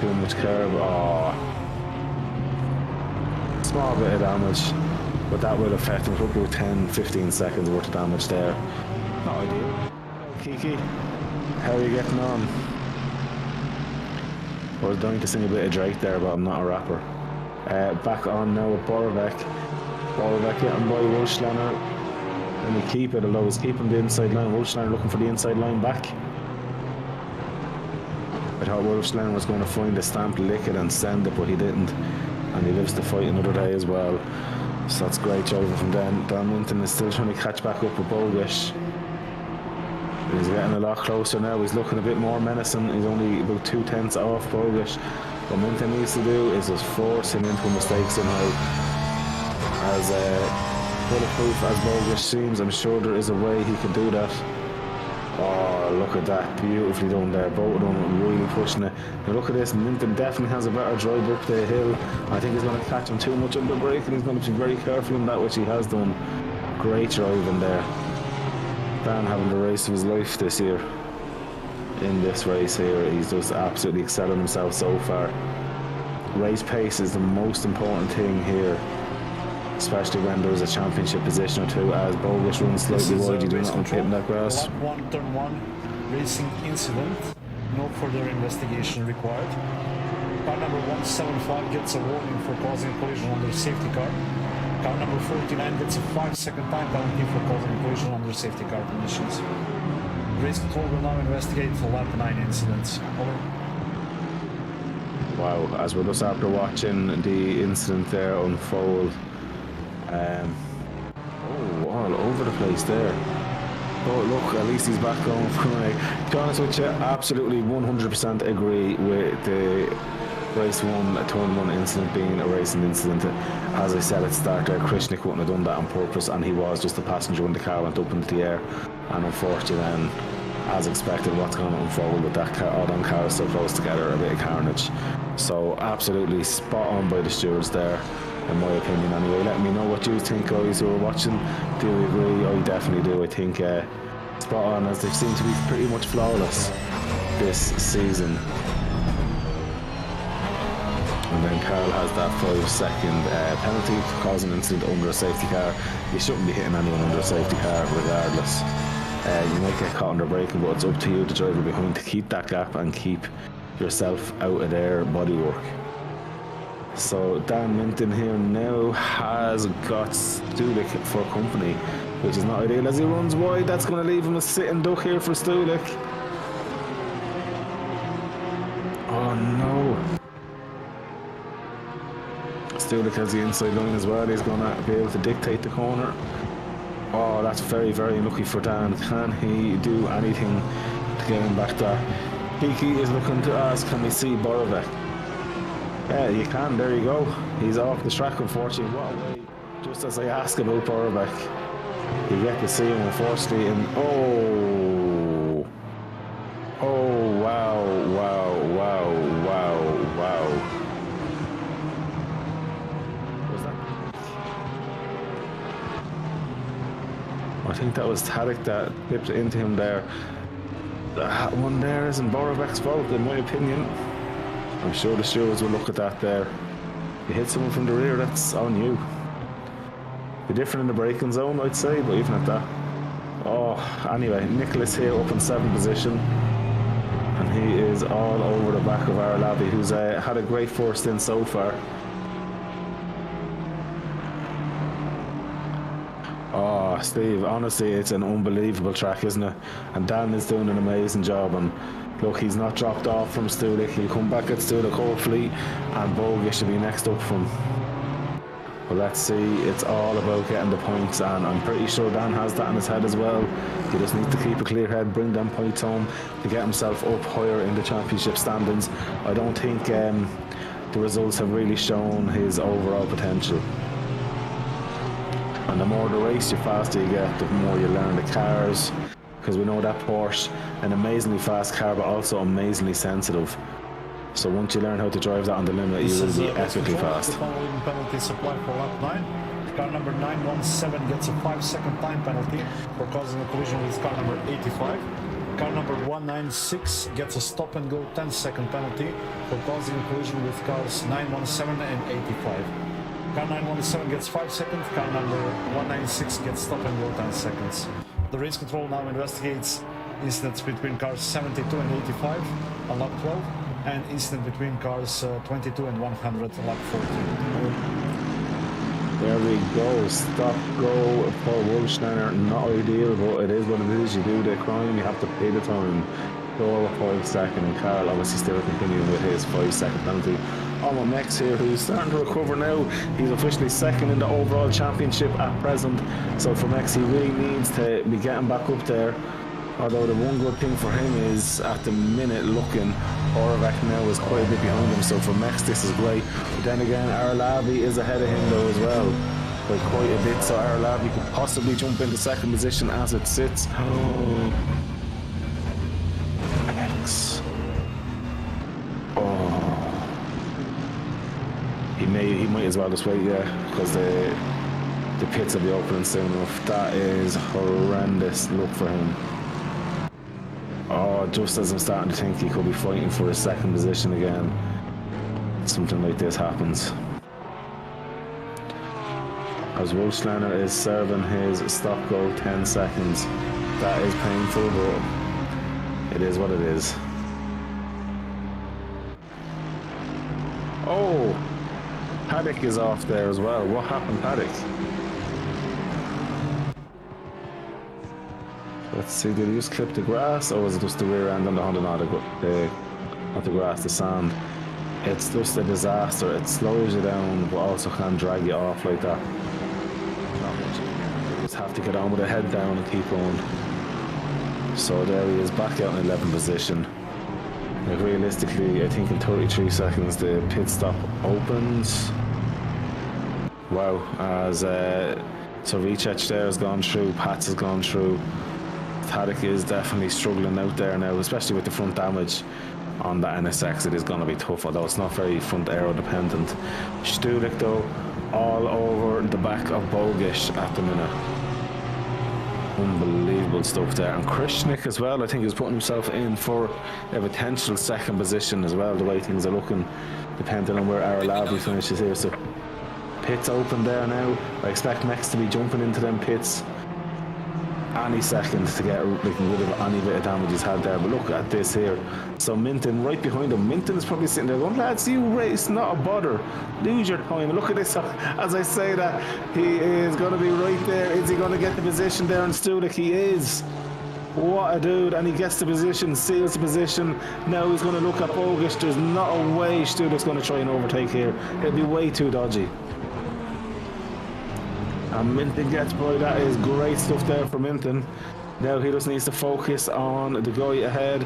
Too much curb. Oh. Small bit of damage. But that will affect him for about 10-15 seconds worth of damage there. Not ideal. Kiki, how are you getting on? I was dying to sing a bit of Drake there, but I'm not a rapper. Back on now with Borovec. Borovec getting by Wolfschlaner. And we keep it, although he's keeping the inside line. Wolfschlaner looking for the inside line back. I thought Wolfschlaner was going to find the stamp, lick it and send it, but he didn't. And he lives to fight another day as well. So that's great driving from Dan. Dan Minton is still trying to catch back up with Bogish. He's getting a lot closer now. He's looking a bit more menacing. He's only about 2/10 off Bogish. What Minton needs to do is just force him into a mistake somehow. As bulletproof as Bogish seems, I'm sure there is a way he can do that. Oh, look at that. Beautifully done there. Both of them really pushing it. Now look at this. Minton definitely has a better drive up the hill. I think he's going to catch him too much under brake, and he's going to be very careful in that, which he has done. Great driving there. Dan having the race of his life this year. In this race here, he's just absolutely excelling himself so far. Race pace is the most important thing here. Especially when there's a championship position or two, as Bogish runs slightly wide, you do not want to hit that grass. Lap 1, turn 1, racing incident. No further investigation required. Car number 175 gets a warning for causing collision under safety car. Car number 49 gets a 5-second time penalty for causing a collision under safety car conditions. Race control will now investigate the lap 9 incidents. Over. Wow, as we're just after watching the incident there unfold. Oh, all over the place there. Oh, look, at least he's back going for me. To be honest with you, absolutely 100% agree with the race 1, turn 1 incident being a racing incident. As I said at the start there, Krishnik wouldn't have done that on purpose, and he was just a passenger when the car went up into the air. And unfortunately then, as expected, what's going to unfold with that car, all them cars so close together, a bit of carnage. So absolutely spot on by the stewards there, in my opinion anyway. Let me know what you think, guys who are watching. Do you agree? I definitely do. I think spot on, as they seem to be pretty much flawless this season. And then Carl has that 5-second penalty for causing an incident under a safety car. You shouldn't be hitting anyone under a safety car regardless. You might get caught under braking, but it's up to you, the driver behind, to keep that gap and keep yourself out of their bodywork. So Dan Minton here now has got Stulik for company, which is not ideal as he runs wide. That's going to leave him a sitting duck here for Stulik. Oh no. Stulik has the inside line as well. He's going to be able to dictate the corner. Oh, that's very, very unlucky for Dan. Can he do anything to get him back there? Kiki is looking to ask, can we see Borovic? Yeah, you can. There you go. He's off the track, unfortunately. What a way. Just as I ask about Borovic, you get to see him, unfortunately. And oh, wow, wow, wow, wow, wow. Was that? I think that was Tadek that dipped into him there. That one there isn't Borovic's fault, in my opinion. I'm sure the stewards will look at that there. You hit someone from the rear, that's on you. Be different in the braking zone, I'd say, but even at that. Oh, anyway, Nicholas here up in 7th position. And he is all over the back of Arlavi, who's had a great first stint so far. Oh, Steve, honestly, it's an unbelievable track, isn't it? And Dan is doing an amazing job. And look, he's not dropped off from Stulik. He'll come back at Stulik, hopefully. And Bogish should be next up from. But let's see, it's all about getting the points. And I'm pretty sure Dan has that in his head as well. He just needs to keep a clear head, bring them points home to get himself up higher in the championship standings. I don't think the results have really shown his overall potential. And the more the race, the faster you get, the more you learn the cars. Because we know that Porsche, an amazingly fast car, but also amazingly sensitive. So once you learn how to drive that on the limit, you will be epically fast. The following penalty supply for lap 9. Car number 917 gets a 5-second time penalty for causing a collision with car number 85. Car number 196 gets a stop and go 10-second penalty for causing a collision with cars 917 and 85. Car 917 gets 5 seconds, car number 196 gets stop and go 10 seconds. The race control now investigates incidents between cars 72 and 85 on lap 12 and incident between cars 22 and 100 on lap 14. There we go, stop go for Wolfsteiner, not ideal, but it is what it is. You do the crime, you have to pay the time. Go 5 seconds, and Carl obviously still continuing with his 5-second penalty. On with Mex here, who's starting to recover now. He's officially second in the overall championship at present. So for Mex, he really needs to be getting back up there. Although the one good thing for him is, at the minute, looking, Borovic now is quite a bit behind him. So for Mex, this is great. But then again, Arlavi is ahead of him though as well, by quite a bit. So Arlavi could possibly jump into 2nd position as it sits. Mex. Oh. He might as well just wait, yeah, because the pits will be opening soon enough. That is horrendous look for him. Oh, just as I'm starting to think he could be fighting for his 2nd position again, something like this happens. As Wolfsteiner is serving his stop go 10 seconds. That is painful, but it is what it is. Paddock is off there as well. What happened, Paddock? Let's see, did he just clip the grass, or was it just the rear end on the Honda? Not the grass, the sand. It's just a disaster. It slows you down, but also can drag you off like that. Not much. You just have to get on with the head down and keep going. So there he is, back out in 11th position. Like realistically, I think in 33 seconds the pit stop opens. Wow, as so Richech there has gone through, Pats has gone through. Paddock is definitely struggling out there now, especially with the front damage on the NSX. It is going to be tough, although it's not very front aero dependent. Stulik though, all over the back of Bogish at the minute. Unbelievable stuff there. And Krishnik as well, I think he's putting himself in for a potential second position as well, the way things are looking, depending on where Aralabi finishes here. So pits open there now. I expect Mex to be jumping into them pits any second to get rid of any bit of damage he's had there. But look at this here. So Minton right behind him. Minton is probably sitting there going, lads, you race, not a bother. Lose your time. Look at this. As I say that, he is going to be right there. Is he going to get the position there on Stulik? He is. What a dude. And he gets the position, seals the position. Now he's going to look at Bogish. There's not a way Stulik's going to try and overtake here. It'll be way too dodgy. And Minton gets by. That is great stuff there for Minton. Now he just needs to focus on the guy ahead,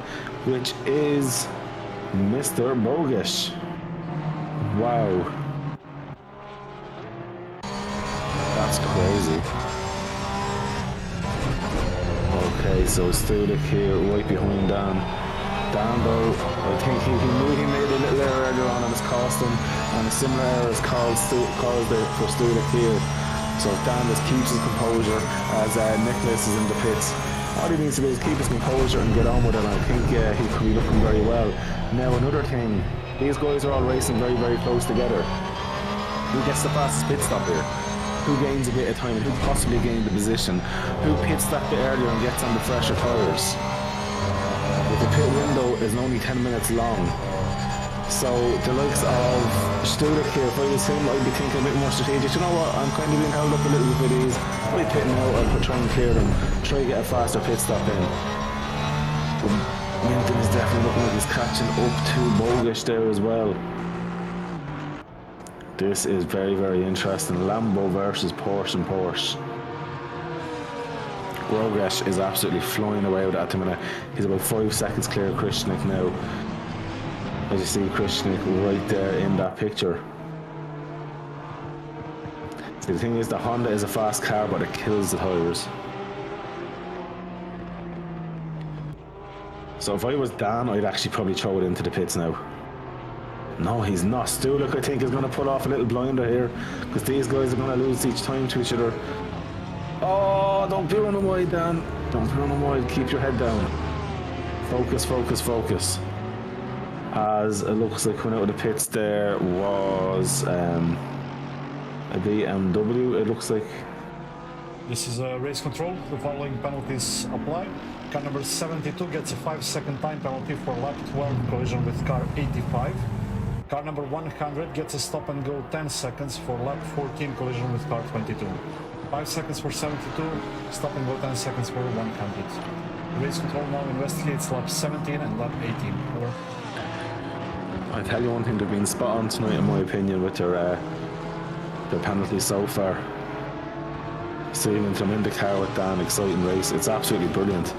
which is Mr. Bogish. Wow. That's crazy. Okay, so Stulik here right behind Dan. Dan though, I think he knew he made a little error earlier on and it's cost him, and a similar error is caused there for Stulik here. So Dan just keeps his composure as Nicholas is in the pits. All he needs to do is keep his composure and get on with it, and I think he could be looking very well. Now another thing, these guys are all racing very, very close together. Who gets the fastest pit stop here? Who gains a bit of time, and who possibly gained the position? Who pits that bit earlier and gets on the fresher tyres? But the pit window is only 10 minutes long. So the likes of Stulik here, if I was him, I'd be thinking a bit more strategic. You know what, I'm kind of being held up a little bit with these. I'd be pitting out, I'd try and clear them, try to get a faster pit stop in. But Minton is definitely looking like he's catching up to Bogish there as well. This is very, very interesting. Lambo versus Porsche and Porsche. Bogish is absolutely flying away with it at the minute. He's about 5 seconds clear of Krishnik now. As you see Krishnik right there in that picture. See, the thing is, the Honda is a fast car, but it kills the tyres. So if I was Dan, I'd actually probably throw it into the pits now. No, he's not. Stulik, I think, is going to pull off a little blinder here, because these guys are going to lose each time to each other. Oh, don't be running wide, Dan. Don't be running wide. Keep your head down. Focus, focus, focus. As it looks like coming out of the pits there was a BMW, it looks like. This is a race control. The following penalties apply. Car number 72 gets a 5-second time penalty for lap 12 collision with car 85. Car number 100 gets a stop and go 10 seconds for lap 14 collision with car 22. 5 seconds for 72, stop and go 10 seconds for 100. Race control now investigates lap 17 and lap 18. Over. I tell you one thing, they've been spot on tonight in my opinion with their penalties so far. Seeing them in the car with Dan, exciting race, it's absolutely brilliant.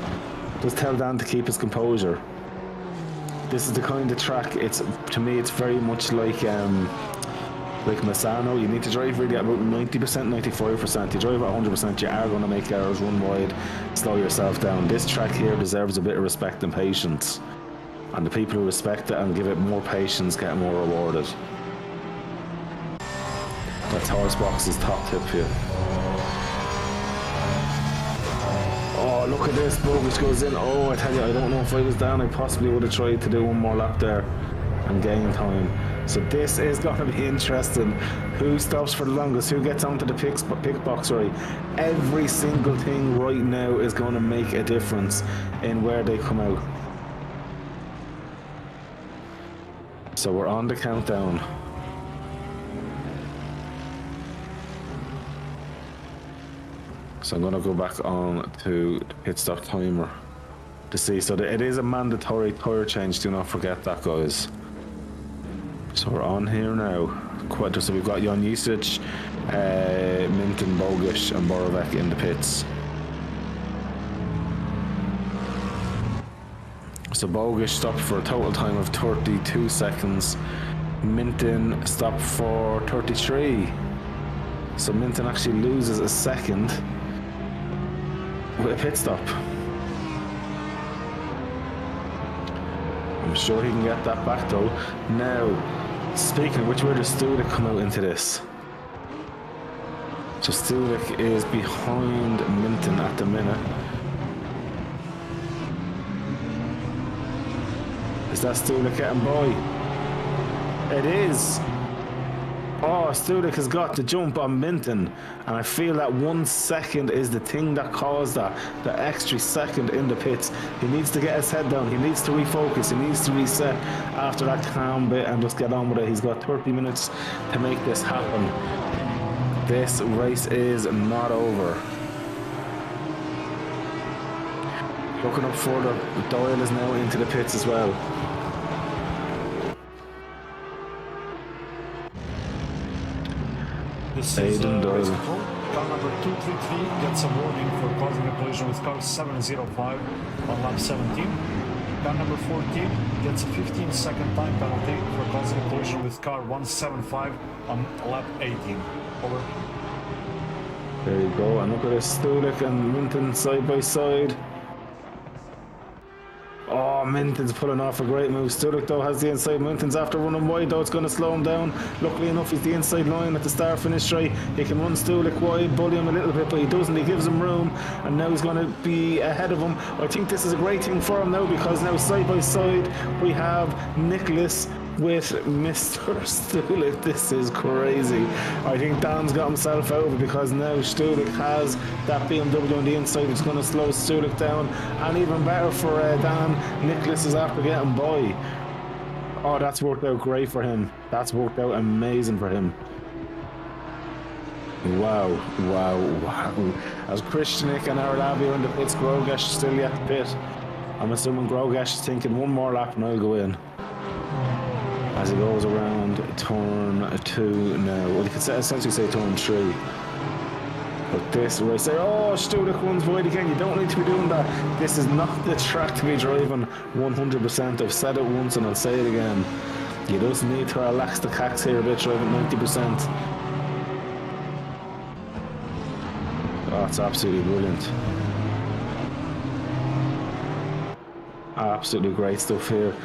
Just tell Dan to keep his composure. This is the kind of track, to me it's very much like Misano. You need to drive really at about 90%, 95%. You drive at 100%, you are going to make errors, run wide, slow yourself down. This track here deserves a bit of respect and patience. And the people who respect it and give it more patience get more rewarded. That's HorseBox's top tip here. Oh, look at this, Bogish goes in. Oh, I tell you, I don't know if I was down, I possibly would have tried to do one more lap there and gain time. So this is going to be interesting. Who stops for the longest? Who gets onto the pick box right? Every single thing right now is going to make a difference in where they come out. So we're on the countdown. So I'm going to go back on to the pit stop timer to see. So it is a mandatory tyre change. Do not forget that, guys. So we're on here now. So we've got Jan Jicic, Minton, Bogish and Borovec in the pits. So Bogish stopped for a total time of 32 seconds. Minton stopped for 33. So Minton actually loses a second with a pit stop. I'm sure he can get that back though. Now, speaking of which, where does Stulik come out into this? So Stulik is behind Minton at the minute. Is that Stulik getting by? It is. Oh, Stulik has got the jump on Minton, and I feel that 1 second is the thing that caused that, the extra second in the pits. He needs to get his head down, he needs to refocus, he needs to reset after that calm bit and just get on with it. He's got 30 minutes to make this happen. This race is not over. Looking up further, Doyle is now into the pits as well. This is race control. Car number 233 gets a warning for causing a collision with car 705 on lap 17. Car number 14 gets a 15-second time penalty for causing a collision with car 175 on lap 18. Over. There you go, and look at this, Stulik and Minton side by side. Oh, Minton's pulling off a great move. Stulik though has the inside. Minton's after running wide though, it's going to slow him down. Luckily enough, he's the inside line at the start finish straight. He can run Stulik wide, bully him a little bit, but he doesn't. He gives him room, and now he's going to be ahead of him. I think this is a great thing for him now, because now side by side we have Nicholas with Mr. Stulik. This is crazy. I think Dan's got himself over, because now Stulik has that BMW on the inside. It's going to slow Stulik down, and even better for Dan, Nicholas is after getting by. Oh, that's worked out great for him. That's worked out amazing for him. Wow, wow, wow. As Krishnik and Arlavi are in the pits, Grogesh still yet to pit. I'm assuming Grogesh is thinking one more lap and I'll go in. As he goes around turn 2 now. Well, you could essentially say turn 3. But this race, oh, Stulik runs wide again. You don't need to be doing that. This is not the track to be driving 100%. I've said it once and I'll say it again. You just need to relax the cacks here a bit, driving 90%. Oh, it's absolutely brilliant. Absolutely great stuff here.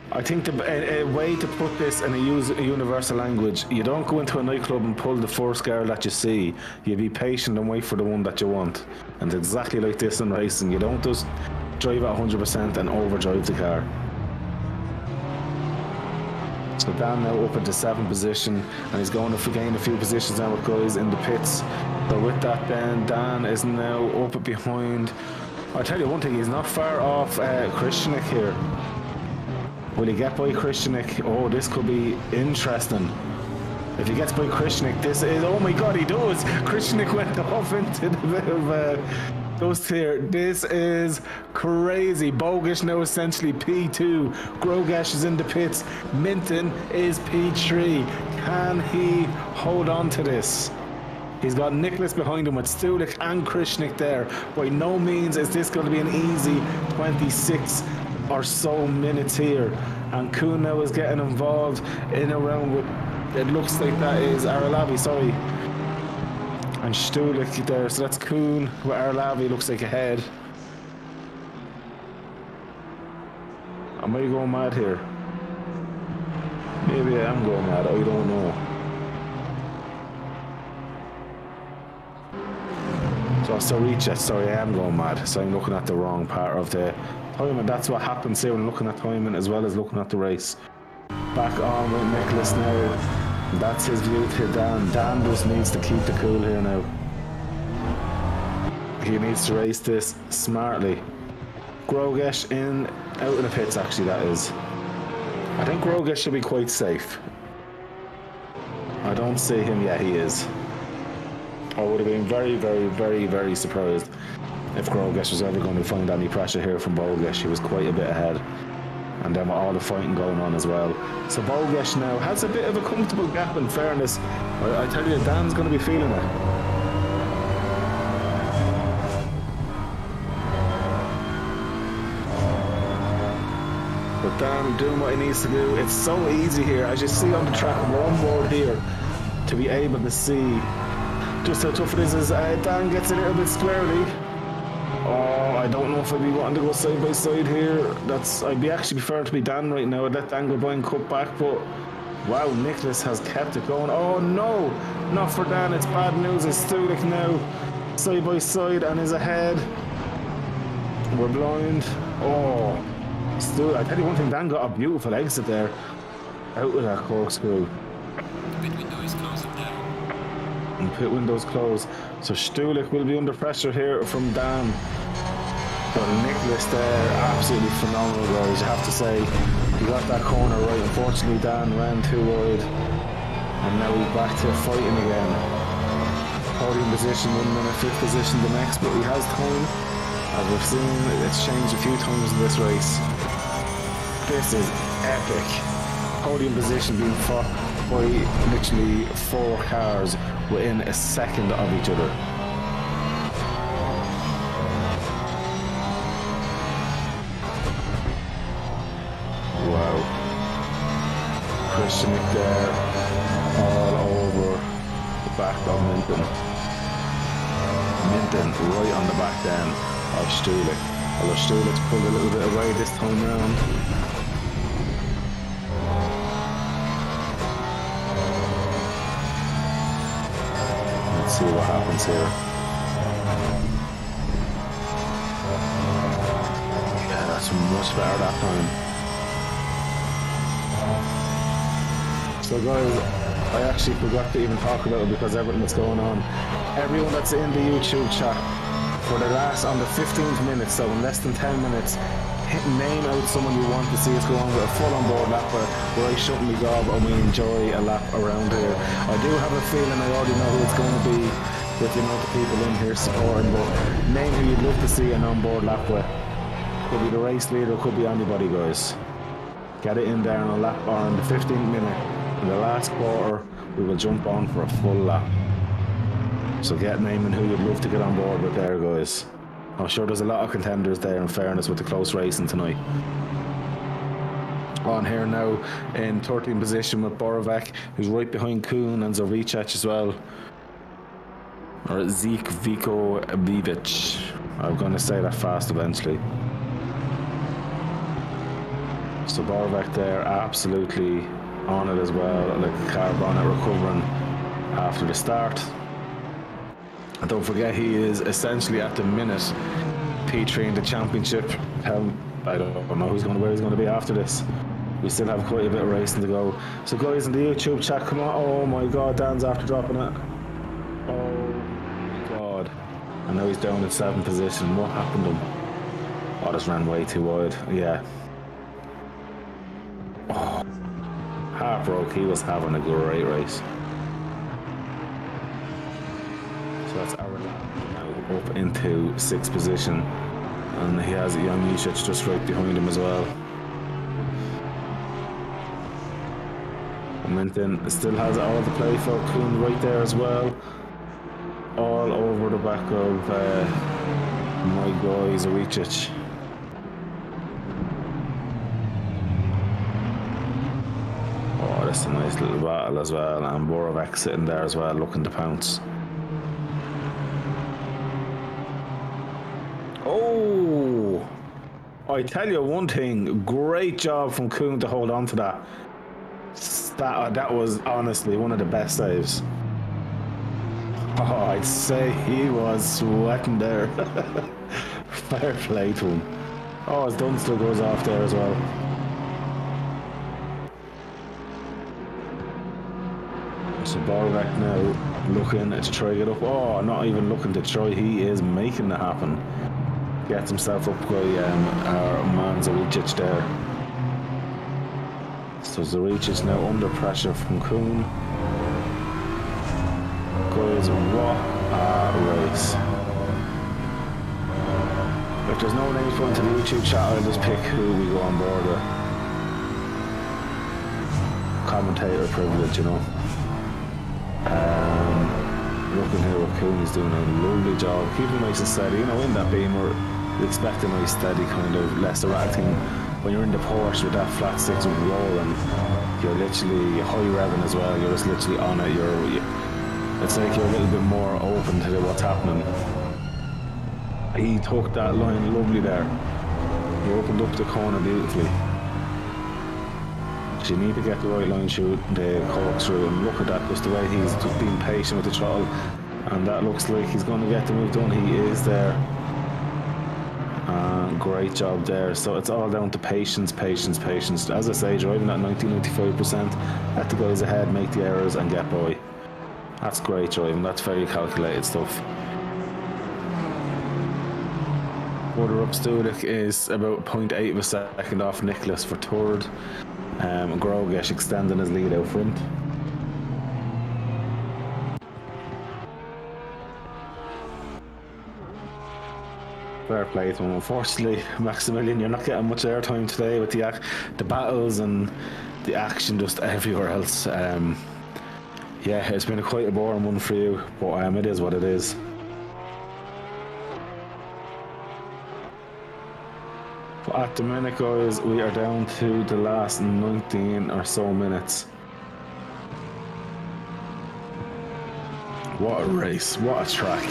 I think a way to put this in a universal language, you don't go into a nightclub and pull the first girl that you see. You be patient and wait for the one that you want. And it's exactly like this in racing. You don't just drive at 100% and overdrive the car. So Dan now up into 7th position, and he's going to gain a few positions now with guys in the pits. But with that then, Dan is now up behind. I'll tell you one thing, he's not far off Krishnik here. Will he get by Krishnik? Oh, this could be interesting. If he gets by Krishnik, this is... Oh my god, he does! Krishnik went off into the bit of dust here. This is crazy. Bogish now essentially P2. Grogesh is in the pits. Minton is P3. Can he hold on to this? He's got Nicholas behind him with Stulik and Krishnik there. By no means is this going to be an easy 26 or so minutes here, and Kuhn now is getting involved in a round with, it looks like that is Arlavi, sorry, and Stulik there. So that's Kuhn with Arlavi, looks like ahead. Am I going mad here? Maybe I am going mad, I don't know. Sorry, I am going mad, so I'm looking at the wrong part of the timing. That's what happens here when looking at timing as well as looking at the race. Back on with Nicholas now. That's his view to Dan. Dan just needs to keep the cool here now. He needs to race this smartly. Grogesh out in the pits, actually, that is. I think Grogesh should be quite safe. I don't see him yet, he is. I would have been very, very, very, very surprised if Grogesh was ever going to find any pressure here from Bogesh. He was quite a bit ahead. And then with all the fighting going on as well. So Bogesh now has a bit of a comfortable gap, in fairness. I tell you, Dan's going to be feeling it. But Dan doing what he needs to do. It's so easy here, as you see on the track, we're on board here, to be able to see just how tough it is as Dan gets a little bit squarely. Oh, I don't know if I'd be wanting to go side by side here. I'd be actually preferring to be Dan right now. I'd let Dan go by and cut back, but wow, Nicholas has kept it going. Oh no, not for Dan. It's bad news. It's Stulik now side by side and is ahead. We're blind. Oh, Stulik. I tell you one thing, Dan got a beautiful exit there out of that corkscrew. The pit window is closing now. And pit windows closed. So Stulik will be under pressure here from Dan. But Nicholas there, absolutely phenomenal, guys. You have to say, he got that corner right. Unfortunately, Dan ran too wide. And now he's back to fighting again. Podium position 1 minute, 5th position the next, but he has time. As we've seen, it's changed a few times in this race. This is epic. Podium position being fought by literally 4 cars within a second of each other. Wow. Christian there all over the back of Minton. Minton right on the back then of Stulik. Although Stulik's pulled a little bit away this time round. See what happens here. Yeah, that's much better that time. So guys, I actually forgot to even talk about it because everything that's going on. Everyone that's in the YouTube chat for the last, on the 15th minute, so in less than 10 minutes, name out someone you want to see us go on with a full on board lap where I shut me gob and we enjoy a lap around here. I do have a feeling I already know who it's going to be with the amount of people in here supporting, but name who you'd love to see an on board lap with. Could be the race leader, could be anybody, guys. Get it in there on a lap, or on the 15th minute, in the last quarter, we will jump on for a full lap. So get naming who you'd love to get on board with there, guys. I'm sure there's a lot of contenders there, in fairness, with the close racing tonight. On here now in 13th position with Borovac, who's right behind Kuhn and Zoricek as well. Or Zeke Vico Bivic. I'm going to say that fast eventually. So Borovac there, absolutely on it as well. Like car bonnet recovering after the start. And don't forget, he is essentially at the minute P3 in the championship. I don't know where he's going to be after this. We still have quite a bit of racing to go. So guys in the YouTube chat, come on. Oh my god, Dan's after dropping it. Oh my god. And now he's down in 7th position. What happened to him? Oh, this ran way too wide. Yeah. Oh, heartbroke. He was having a great race. That's our lap now up into 6th position, and he has Jan Misic just right behind him as well. Minton still has all the play for Kuhn right there as well, all over the back of my guy Zoricek. Oh, that's a nice little battle as well, and Borovac sitting there as well looking to pounce. Oh, I tell you one thing, great job from Kuhn to hold on to that. That was honestly one of the best saves. Oh, I'd say he was sweating there. Fair play to him. Oh, his Dunster goes off there as well. So Borovac now looking to try to get up. Oh, not even looking to try, he is making it happen. Gets himself up by our man Zoricek there. So Zoricek now under pressure from Kuhn. Guys, guys, what a race. If there's no names put into the YouTube chat, I'll just pick who we go on board with. Commentator privilege, you know. Looking here what Cooney's doing a lovely job. Keeping nice and steady, you know, in that Beamer, you expect a nice steady kind of less erratic thing. When you're in the Porsche with that flat six rolling, you're literally high revving as well. You're just literally on it. It's like you're a little bit more open to what's happening. He took that line lovely there. He opened up the corner beautifully. So you need to get the right line through the corkscrew, and look at that, just the way he's just being patient with the throttle, and that looks like he's going to get the move done. He is there. Great job there. So it's all down to patience. As I say, driving at 90-95%, let the guys ahead make the errors and get by. That's great driving. That's very calculated stuff. Further up, Stulik is about 0.8 of a second off Nicholas for third. Grogesh extending his lead out front. Fair play to him. Unfortunately, Maximilian, you're not getting much airtime today with the battles and the action just everywhere else. Yeah, it's been quite a boring one for you, but it is what it is. But at the minute, guys, we are down to the last 19 or so minutes. What a race, what a track.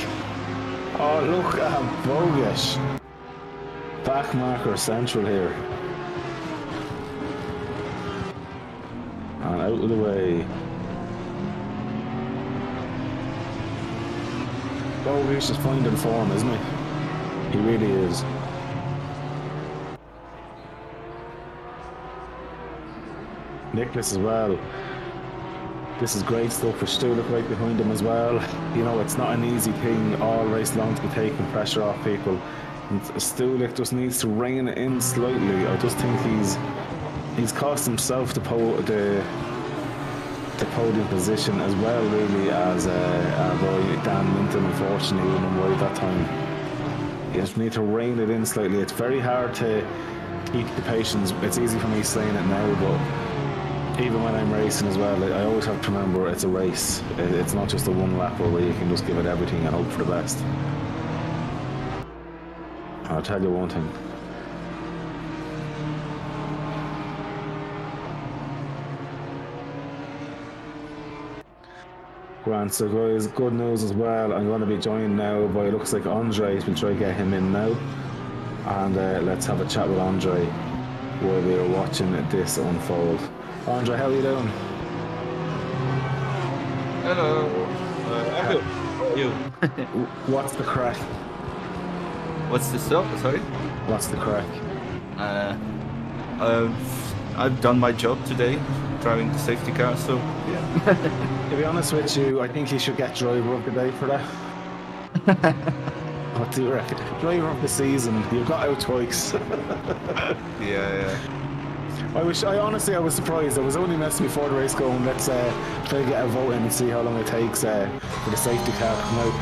Oh, look at Bogish. Back marker central here. And out of the way. Bogish is finding form, isn't he? He really is. Nicholas as well. This is great stuff for Stulik right behind him as well. You know, it's not an easy thing all race long to be taking pressure off people. And Stulik just needs to rein it in slightly. I just think he's cost himself the podium position as well, really, as Dan Minton unfortunately went away that time. You just need to rein it in slightly. It's very hard to keep the patience. It's easy for me saying it now, but even when I'm racing as well, I always have to remember it's a race. It's not just a one lapper where you can just give it everything and hope for the best. I'll tell you one thing. Grant, so guys, good news as well. I'm going to be joined now by, it looks like Andre. We'll try to get him in now. And let's have a chat with Andre while we are watching this unfold. Andre, how are you doing? Hello. I'm good. How are you? What's the crack? What's the stuff? Sorry? What's the crack? I've done my job today, driving the safety car, so yeah. To be honest with you, I think you should get driver of the day for that. What do you reckon? Driver of the season. You got out twice. Yeah. I honestly was surprised. I was only messing before the race going, let's try to get a vote in and see how long it takes for the safety car to come out.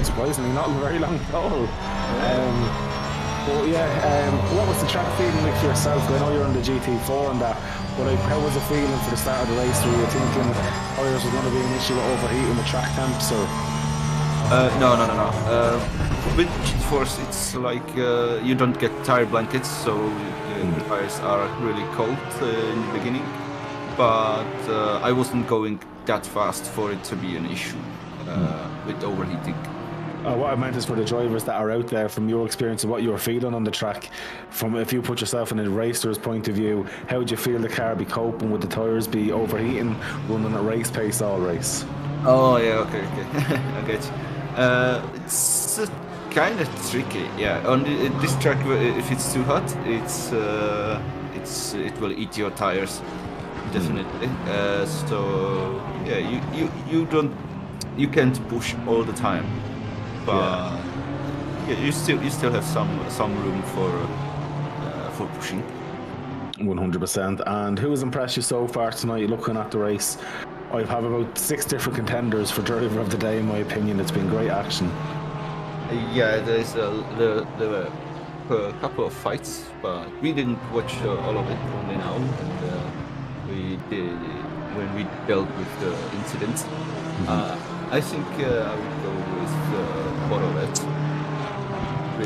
Surprisingly, not very long at all. But yeah, what was the track feeling like for yourself? I know you're on the GT4 and that, but like, how was the feeling for the start of the race? Were you thinking tyres was going to be an issue with overheating the track temps, or? No. With GT4s, it's like you don't get tire blankets, so the tires are really cold in the beginning. But I wasn't going that fast for it to be an issue with overheating. What I meant is for the drivers that are out there, from your experience of what you were feeling on the track, from if you put yourself in a racer's point of view, how would you feel the car be coping? Would the tyres be overheating, running at race pace all race? Oh yeah, okay. I get you. It's kind of tricky, yeah. On this track, if it's too hot, it will eat your tires, definitely. So yeah, you can't push all the time. But yeah, you still have some room for pushing. 100%. And who has impressed you so far tonight? Looking at the race, I have about 6 different contenders for driver of the day. In my opinion, it's been great action. Yeah, there were a couple of fights, but we didn't watch all of it only now, and we did when we dealt with the incidents. I think I would go with Borovet.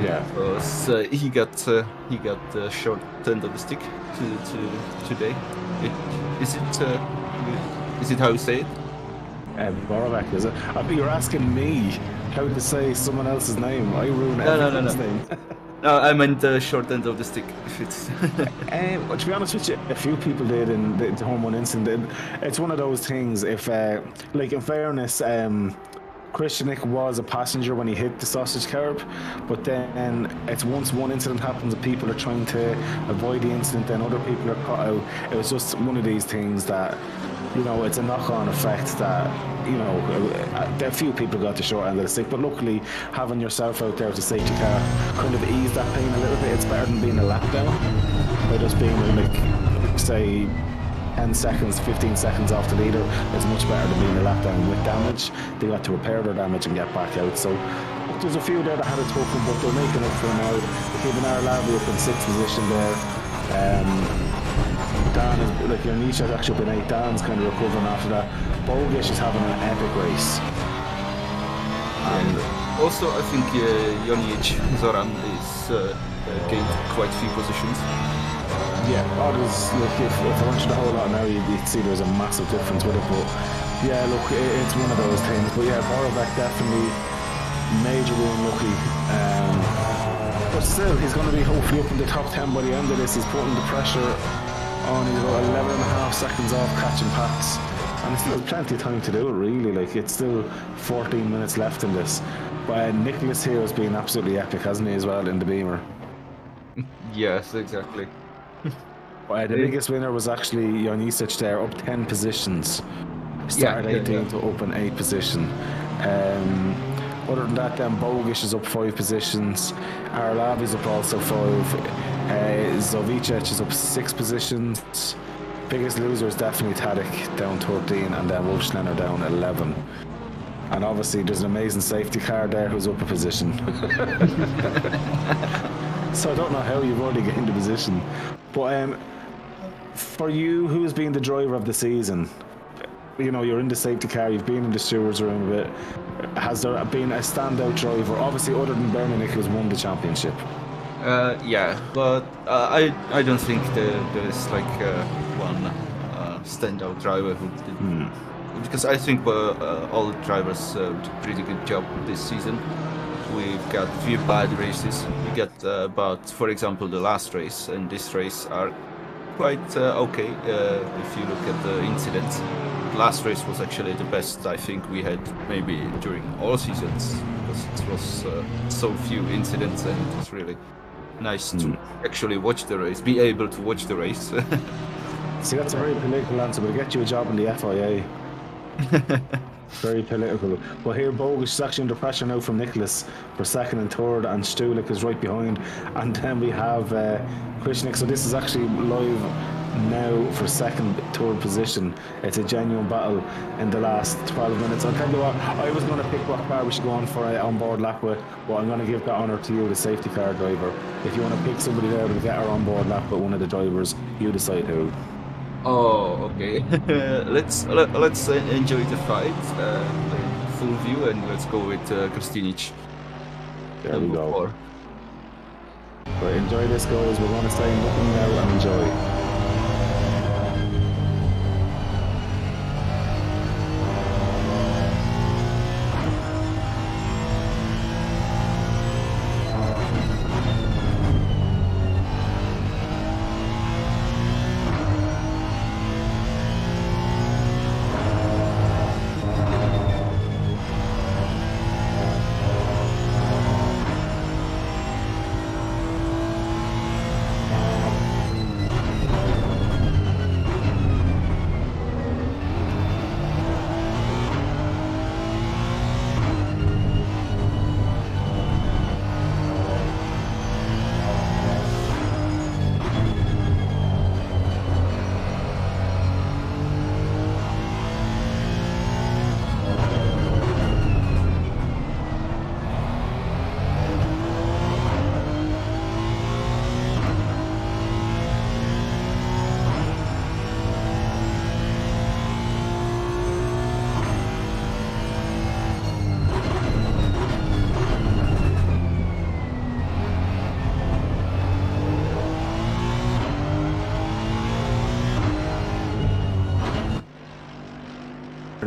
Yeah. Because he got the short end of the stick today. Is it how you say it? Borovec, is it? I think you're asking me how to say someone else's name. I ruin No. everyone's name. No, I meant the short end of the stick. If it's Well, to be honest with you, a few people did in the Hormone incident. It's one of those things. If, like, in fairness, Christianik was a passenger when he hit the sausage curb, but then it's once one incident happens and people are trying to avoid the incident, then other people are caught out. It was just one of these things that, you know, it's a knock-on effect that, you know, a few people got the short end of the stick, but luckily having yourself out there with a safety car kind of eased that pain a little bit. It's better than being a lap down by just being like, say, 10 seconds, 15 seconds off the leader. It's much better than being a lap down with damage. They got to repair their damage and get back out. So there's a few there that had a token, but they're making up for it now. They're keeping our lab up in 6th position there. Dan is, like, your niche has actually been 8. Dan's kind of recovering after that. Bogish is having an epic race. And also, I think Jonic Zoran is gained quite a few positions. yeah, there's, look, if I went through the whole lot now, you'd see there's a massive difference with it. But yeah, look, it's one of those things. But yeah, Borovec definitely majorly unlucky. But still, he's going to be hopefully up in the top 10 by the end of this. He's putting the pressure on. He's about 11.5 seconds off catching Pax. And there's plenty of time to do it, really. Like, it's still 14 minutes left in this. But Nicholas here has been absolutely epic, hasn't he, as well, in the Beamer? Yes, exactly. The biggest winner was actually Jonisic there, up 10 positions. Started 18 to up in 8 position. Other than that, then Bogish is up 5 positions. Arlavi's up also 5. Zovicic is up 6 positions. Biggest loser is definitely Tadic, down 13, and then Wolfschlenner down 11. And obviously there's an amazing safety car there who's up a position. So I don't know how you've already gained a position. But for you, who has been the driver of the season? You know, you're in the safety car, you've been in the stewards room a bit. Has there been a standout driver, obviously other than Berninik, who's won the championship? Yeah, but I don't think there's like one standout driver who did. Because I think all drivers did a pretty good job this season. We've got a few bad races. We got about, for example, the last race and this race are quite okay if you look at the incidents. The last race was actually the best I think we had maybe during all seasons, because it was so few incidents, and it was really nice to actually watch the race, be able to watch the race. See, that's a very political answer, but get you a job in the FIA. Very political. Well, here Bogish is actually under pressure now from Nicholas for 2nd and 3rd, and Stulik is right behind. And then we have Krishnik. So this is actually live now for 2nd, 3rd position. It's a genuine battle in the last 12 minutes. I'll tell you what, I was going to pick what car we should go on for an on-board lap with, but I'm going to give that honour to you, the safety car driver. If you want to pick somebody there to get our on-board lap with one of the drivers, you decide who. Oh, okay. let's enjoy the fight, full view, and let's go with Kristinic. There we go. 4. Right, enjoy this, guys. We're going to stay in looking now and enjoy.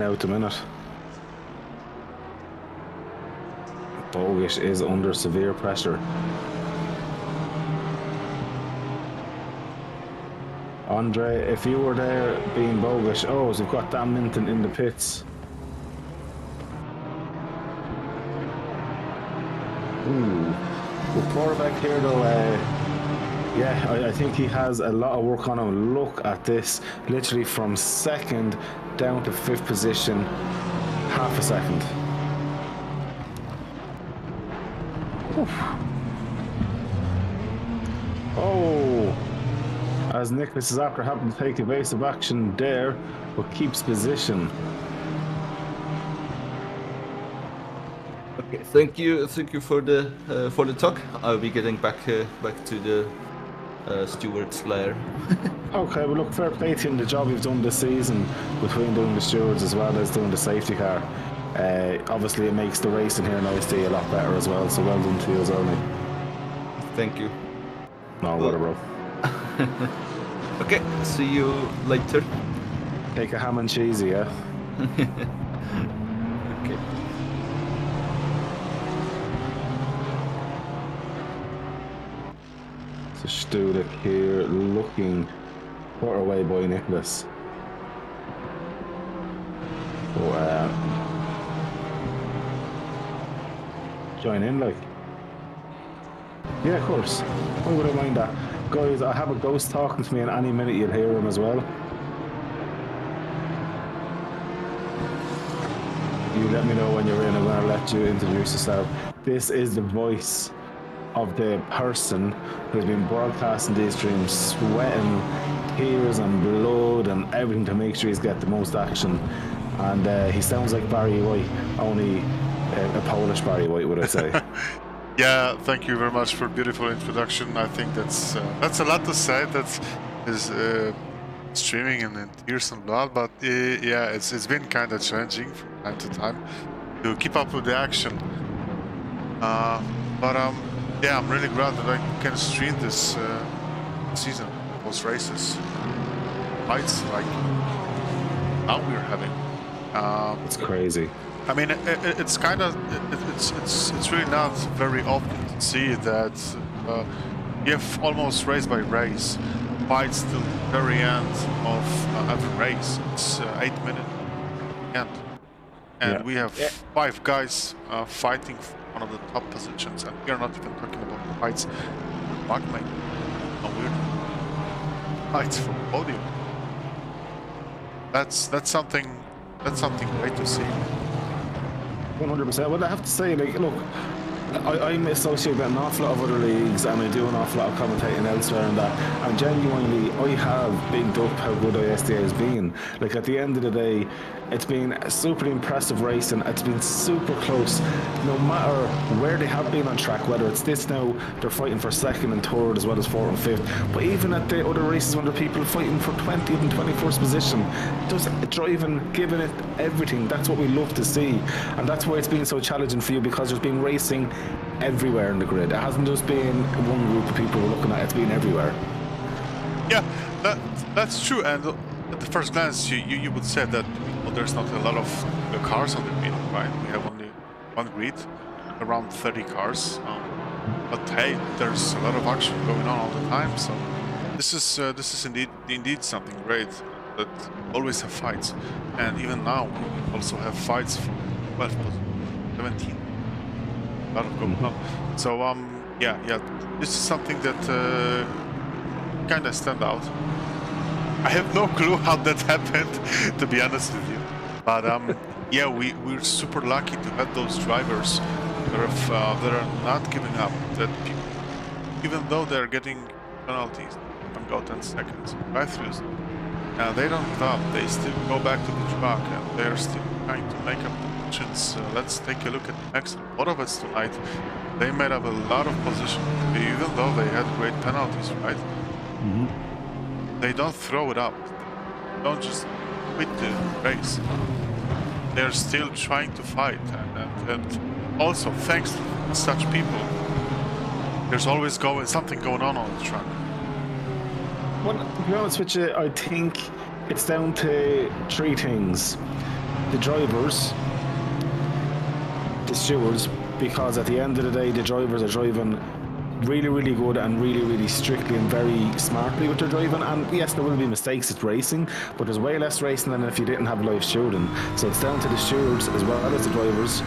now at the minute. Bogish is under severe pressure. Andre, if you were there being Bogish, oh, so you've got Dan Minton in the pits. Ooh. With Porbeck here though, yeah, I think he has a lot of work on him. Look at this, literally from second down to 5th position, half a second. Oof. Oh, as Nicholas is after having to take evasive action there, but keeps position. Okay, thank you for the talk. I'll be getting back to the steward's lair. Okay, well look, fair play to you in the job you've done this season between doing the stewards as well as doing the safety car. Obviously it makes the racing here in ISDA a lot better as well, so well done to you as well, mate. Thank you. No, what a bro. Okay, see you later. Take a ham and cheesy, yeah? Okay. So Studic here looking put away by Nicholas. So, join in, like. Yeah, of course. Why would I mind that? Guys, I have a ghost talking to me, and any minute you'll hear him as well. You let me know when you're in. I'm going to let you introduce yourself. This is the voice of the person who's been broadcasting these streams, sweating tears and blood and everything to make sure he's got the most action. And he sounds like Barry White, only a Polish Barry White, would I say. Yeah, thank you very much for a beautiful introduction. I think that's a lot to say. That is streaming and tears and blood, but yeah, it's been kind of challenging from time to time to keep up with the action. Yeah, I'm really glad that I can stream this season, those races, fights like now we're having. It's crazy. I mean, it's kind of it's really not very often to see that you have almost race by race fights till the very end of every race. It's 8 minutes end, and Yeah. we have 5 guys fighting for one of the top positions, and we are not even talking about the fights for Magmate. No, we're fights for podium. That's something great to see. 100%. Well, I have to say, like, look, I'm associated with an awful lot of other leagues, and I do an awful lot of commentating elsewhere and that, and genuinely I have bigged up how good ISDA has been. Like, at the end of the day, it's been super impressive racing. It's been super close, no matter where they have been on track, whether it's this now, they're fighting for 2nd and 3rd as well as 4th and 5th, but even at the other races when there are people fighting for 20th and 21st position, just driving, giving it everything. That's what we love to see, and that's why it's been so challenging for you, because there's been racing everywhere in the grid. It hasn't just been one group of people we're looking at, it's been everywhere. Yeah, that's true. And at the first glance, you would say that there's not a lot of cars on the grid, right? We have only one grid, around 30 cars. But hey, there's a lot of action going on all the time. So this is indeed something great. That always have fights, and even now we also have fights for 12, 17. A lot of going on. So yeah, this is something that kind of stand out. I have no clue how that happened, to be honest with you. But yeah, we're super lucky to have those drivers that are not giving up. That people, even though they're getting penalties and go 10 seconds drive-throughs, they don't give up. They still go back to the track, and they're still trying to make up the positions. Let's take a look at the next motorheads tonight. They made up a lot of positions, even though they had great penalties, right? They don't throw it up. They don't just quit the race. They're still trying to fight, and also thanks to such people, there's always something going on the track. Well, to be honest with you, I think it's down to 3 things. the drivers, the stewards, because at the end of the day, the drivers are driving really, really good and really, really strictly and very smartly with their driving. And yes, there will be mistakes, it's racing, but there's way less racing than if you didn't have live stewarding. So it's down to the stewards as well as the drivers.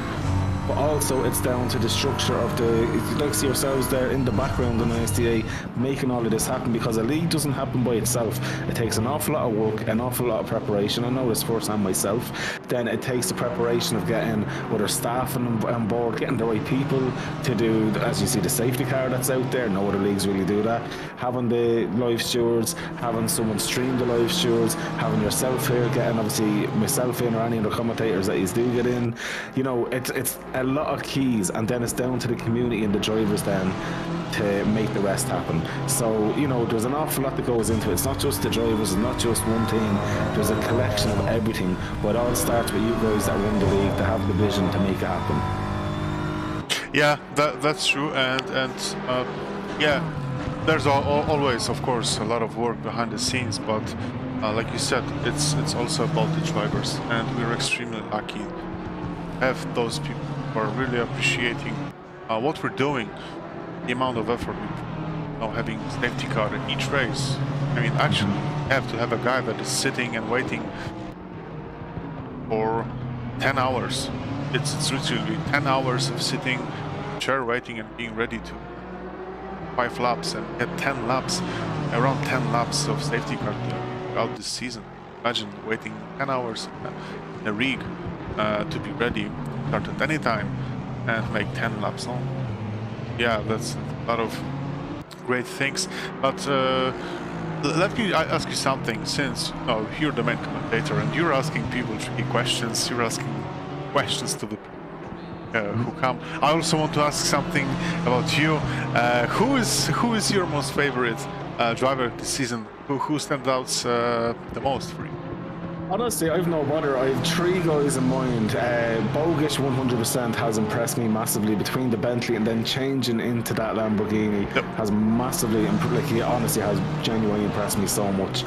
But also it's down to the structure of the, like see yourselves there in the background in ISDA making all of this happen, because a league doesn't happen by itself. It takes an awful lot of work, an awful lot of preparation. I know this firsthand myself. Then it takes the preparation of getting other staff on board, getting the right people to do, as you see, the safety car that's out there. No other leagues really do that. Having the live stewards, having someone stream the live stewards, having yourself here, getting obviously myself in or any other commentators that you do get in. You know, it's a lot of keys, and then it's down to the community and the drivers then to make the rest happen. So, you know, there's an awful lot that goes into it. It's not just the drivers, it's not just one team. There's a collection of everything, but it all starts with you guys that run the league, to have the vision to make it happen. Yeah, that's true, and yeah, there's always, of course, a lot of work behind the scenes, but like you said, it's also about the drivers, and we're extremely lucky to have those people who are really appreciating what we're doing, the amount of effort we put, you know, having safety car in each race. I mean, actually, you have to have a guy that is sitting and waiting for 10 hours. It's literally 10 hours of sitting, chair waiting, and being ready to 5 laps and get 10 laps, around 10 laps of safety car throughout this season. Imagine waiting 10 hours in a rig to be ready, start at any time, and make 10 laps on. Yeah, that's a lot of great things. But let me ask you something, since you're the main commentator and you're asking people tricky questions, you're asking questions to the who come. I also want to ask something about you. Who is your most favorite driver this season? Who stands out the most for you? Honestly, I've no bother. I have 3 guys in mind. Bogish 100% has impressed me massively between the Bentley and then changing into that Lamborghini. Yep. Has massively, like he honestly has genuinely impressed me so much.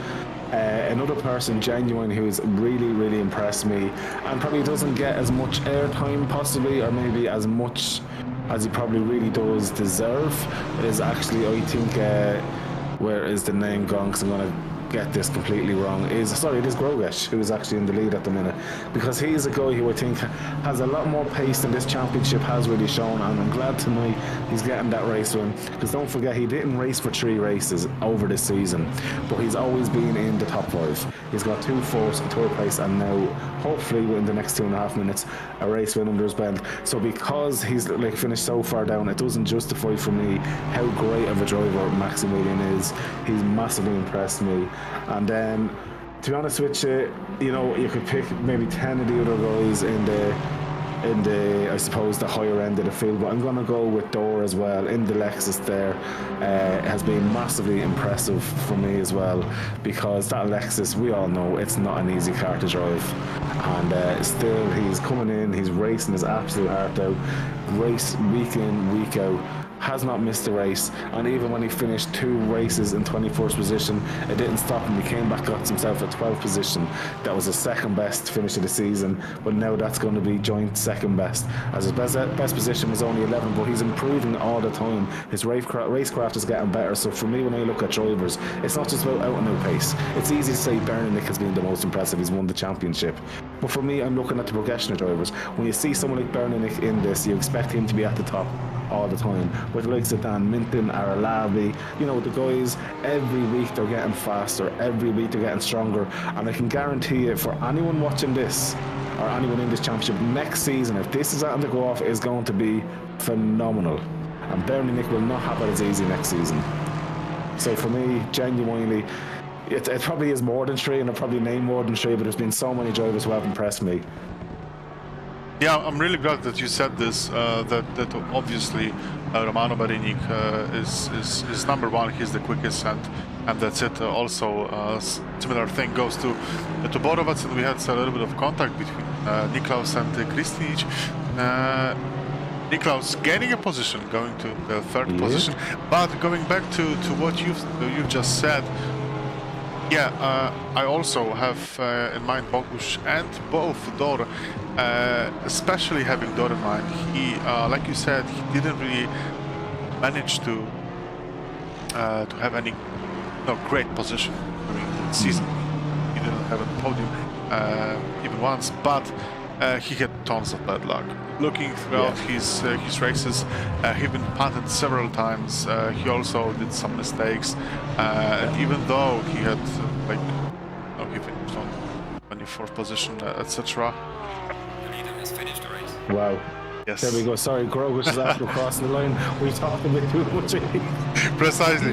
Another person genuine who's really, really impressed me and probably doesn't get as much airtime possibly, or maybe as much as he probably really does deserve, is actually, I think, where is the name gone, because I'm going to get this completely wrong, it is Grogesh, who is actually in the lead at the minute, because he's a guy who I think has a lot more pace than this championship has really shown, and I'm glad tonight he's getting that race win, because don't forget he didn't race for 3 races over this season, but he's always been in the top 5. He's got 2 fourths, a 3rd place, and now hopefully within the next 2.5 minutes a race win under his belt. So because he's like finished so far down, it doesn't justify for me how great of a driver Maximilian is. He's massively impressed me. And then, to be honest with you, you know, you could pick maybe 10 of the other guys in the I suppose the higher end of the field, but I'm going to go with Dor as well in the Lexus there. Has been massively impressive for me as well, because that Lexus, we all know it's not an easy car to drive, and still he's coming in, he's racing his absolute heart out, race week in, week out, has not missed a race, and even when he finished 2 races in 21st position, it didn't stop him. He came back, got himself a 12th position. That was his 2nd best finish of the season, but now that's going to be joint 2nd best, as his best position was only 11, but he's improving all the time. His racecraft is getting better. So for me, when I look at drivers, it's not just about out and out pace. It's easy to say Bernick has been the most impressive, he's won the championship, but for me, I'm looking at the progression of drivers. When you see someone like Bernick in this, you expect him to be at the top all the time, with the likes of Dan Minton, Aralabi, you know, the guys, every week they're getting faster, every week they're getting stronger, and I can guarantee you, for anyone watching this or anyone in this championship, next season, if this is on to go off, is going to be phenomenal, and Bernick will not have it as easy next season. So for me, genuinely, it probably is more than 3, and I'll probably name more than 3, but there's been so many drivers who have impressed me. Yeah, I'm really glad that you said this, that obviously Romano Bernick is number 1, he's the quickest, and that's it. Also, similar thing goes to both of us, and we had a little bit of contact between Niklaus and Kristinic. Niklaus gaining a position, going to the 3rd position, but going back to what you've just said, Yeah, I also have in mind Bogusz and both Dor, especially having Dor in mind. He, like you said, he didn't really manage to have any great position during the season. He didn't have a podium even once, but he had tons of bad luck. Looking throughout his races, he'd been punted several times. He also did some mistakes, and even though he had he finished on 24th position, etc. The leader has finished the race. Wow. Yes. There we go. Sorry, Grogus is after crossing the line. We talked a bit too much. Precisely.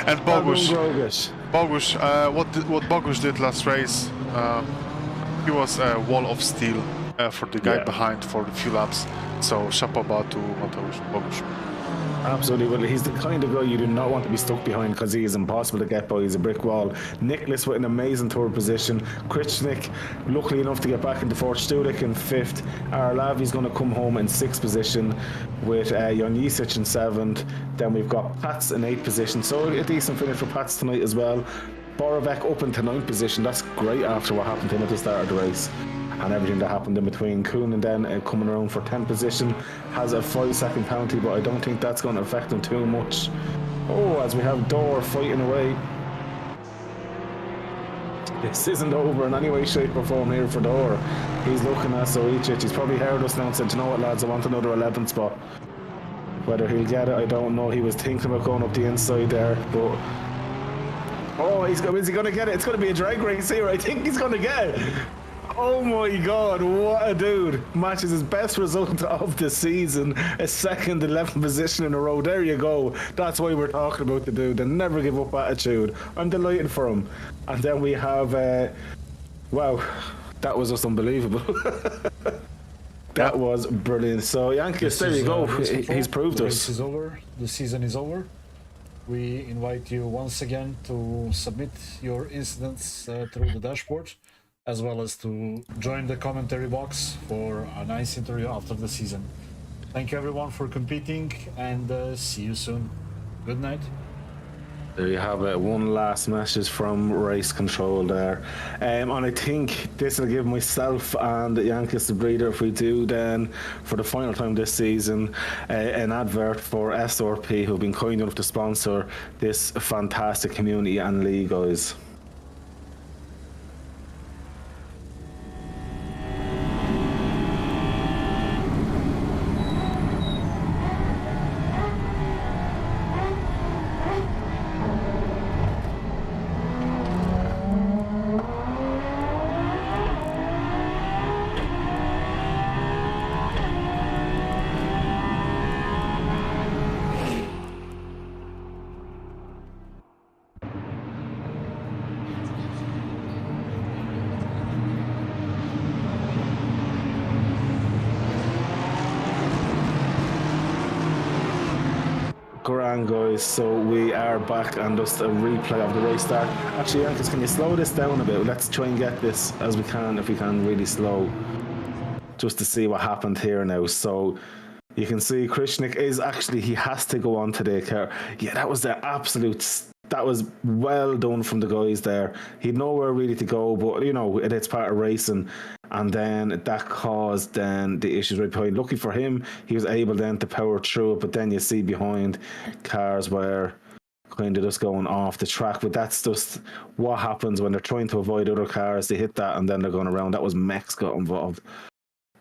And Bogusz. Grogus. What Bogusz did last race, he was a wall of steel for the guy behind for the few laps. So chapeau bas to Mateusz Bogusz. Absolutely. Well, he's the kind of guy you do not want to be stuck behind because he is impossible to get by. He's a brick wall. Nicholas with an amazing third position. Krichnik luckily enough to get back into fourth. Studik in fifth. Arlavi's going to come home in sixth position with Jonisic in seventh. Then we've got Pats in eighth position. So a decent finish for Pats tonight as well. Borovec up into ninth position. That's great after what happened to him at the start of the race. And everything that happened in between. Kuhn and then coming around for 10th position, has a 5-second penalty, but I don't think that's going to affect him too much. Oh, as we have Dor fighting away. This isn't over in any way, shape or form here for Dor. He's looking at Soicic. He's probably heard us now and said, you know what lads, I want another 11th spot. Whether he'll get it, I don't know. He was thinking about going up the inside there, but... Oh, is he going to get it? It's going to be a drag race here. I think he's going to get it. Oh my god, what a dude. Matches his best result of the season. A second 11th position in a row. There you go. That's why we're talking about the dude. The never give up attitude. I'm delighted for him. And then we have, wow, that was just unbelievable. That was brilliant. So Yankis, there you go. He's proved us. The race is over. The season is over. We invite you once again to submit your incidents through the dashboard, as well as to join the commentary box for a nice interview after the season. Thank you everyone for competing, and see you soon. Good night. There you have it. One last message from Race Control there. And I think this will give myself and Yankis the Breeder, if we do then, for the final time this season, an advert for SRP, who've been kind enough to sponsor this fantastic community and league, guys. Grand, guys, so we are back and just a replay of the race start. Actually, Yankees, can you slow this down a bit? Let's try and get this as we can, if we can, really slow, just to see what happened here now. So you can see Krishnik is actually, he has to go on to the car. Yeah, that was the absolute, that was well done from the guys there. He'd nowhere really to go, but you know, it's part of racing. And then that caused then the issues right behind. Lucky for him, he was able then to power through it. But then you see behind cars were kind of just going off the track. But that's just what happens when they're trying to avoid other cars. They hit that and then they're going around. That was Mex got involved.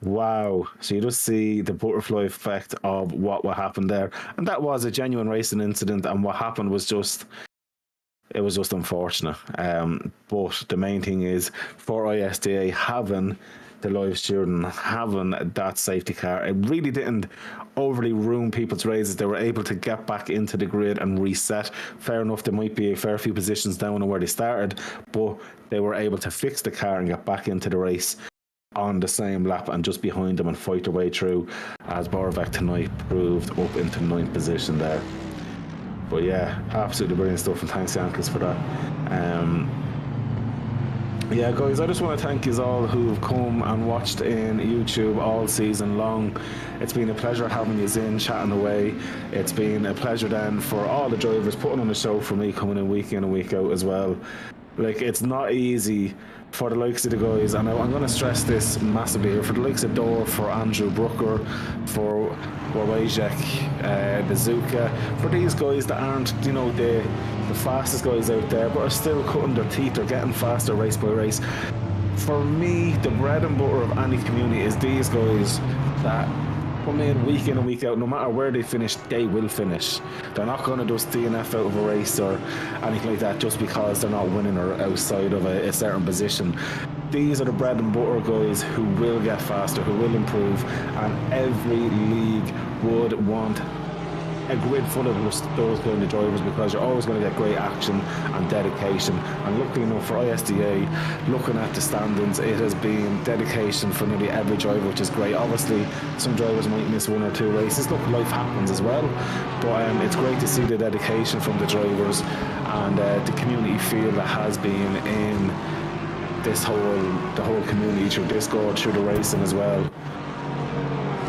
Wow. So you just see the butterfly effect of what happened there. And that was a genuine racing incident. And what happened was just... it was just unfortunate. But the main thing is for ISDA having the live student, having that safety car, it really didn't overly ruin people's races. They were able to get back into the grid and reset. Fair enough, there might be a fair few positions down on where they started, but they were able to fix the car and get back into the race on the same lap and just behind them and fight their way through, as Borovec tonight proved up into 9th position there. But yeah, absolutely brilliant stuff, and thanks Yankees for that. Yeah guys, I just want to thank you all who've come and watched in YouTube all season long. It's been a pleasure having you in, chatting away. It's been a pleasure then for all the drivers putting on the show for me, coming in and week out as well. Like, it's not easy for the likes of the guys, and I'm going to stress this massively here, for the likes of Dor, for Andrew Brooker, for Wojciech, Bazooka, for these guys that aren't, you know, the fastest guys out there, but are still cutting their teeth or getting faster race by race. For me, the bread and butter of any community is these guys that come in and week out. No matter where they finish, they will finish. They're not going to just DNF out of a race or anything like that just because they're not winning or outside of a certain position. These are the bread and butter guys who will get faster, who will improve, and every league would want a grid full of those kind of drivers, because you're always going to get great action and dedication. And luckily enough for ISDA, looking at the standings, it has been dedication for nearly every driver, which is great. Obviously some drivers might miss one or two races. Look, life happens as well, but it's great to see the dedication from the drivers and the community feel that has been in the whole community, through Discord, through the racing as well.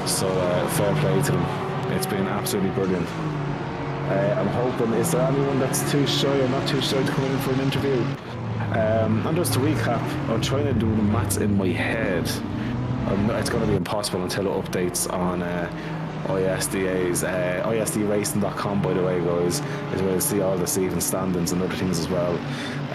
So fair play to them. It's been absolutely brilliant. I'm hoping, is there anyone that's too shy or not too shy to come in for an interview? And just to recap, I'm trying to do the maths in my head. It's going to be impossible until it updates on ISDA's ISDRacing.com, by the way, guys, is where you see all the season standings and other things as well.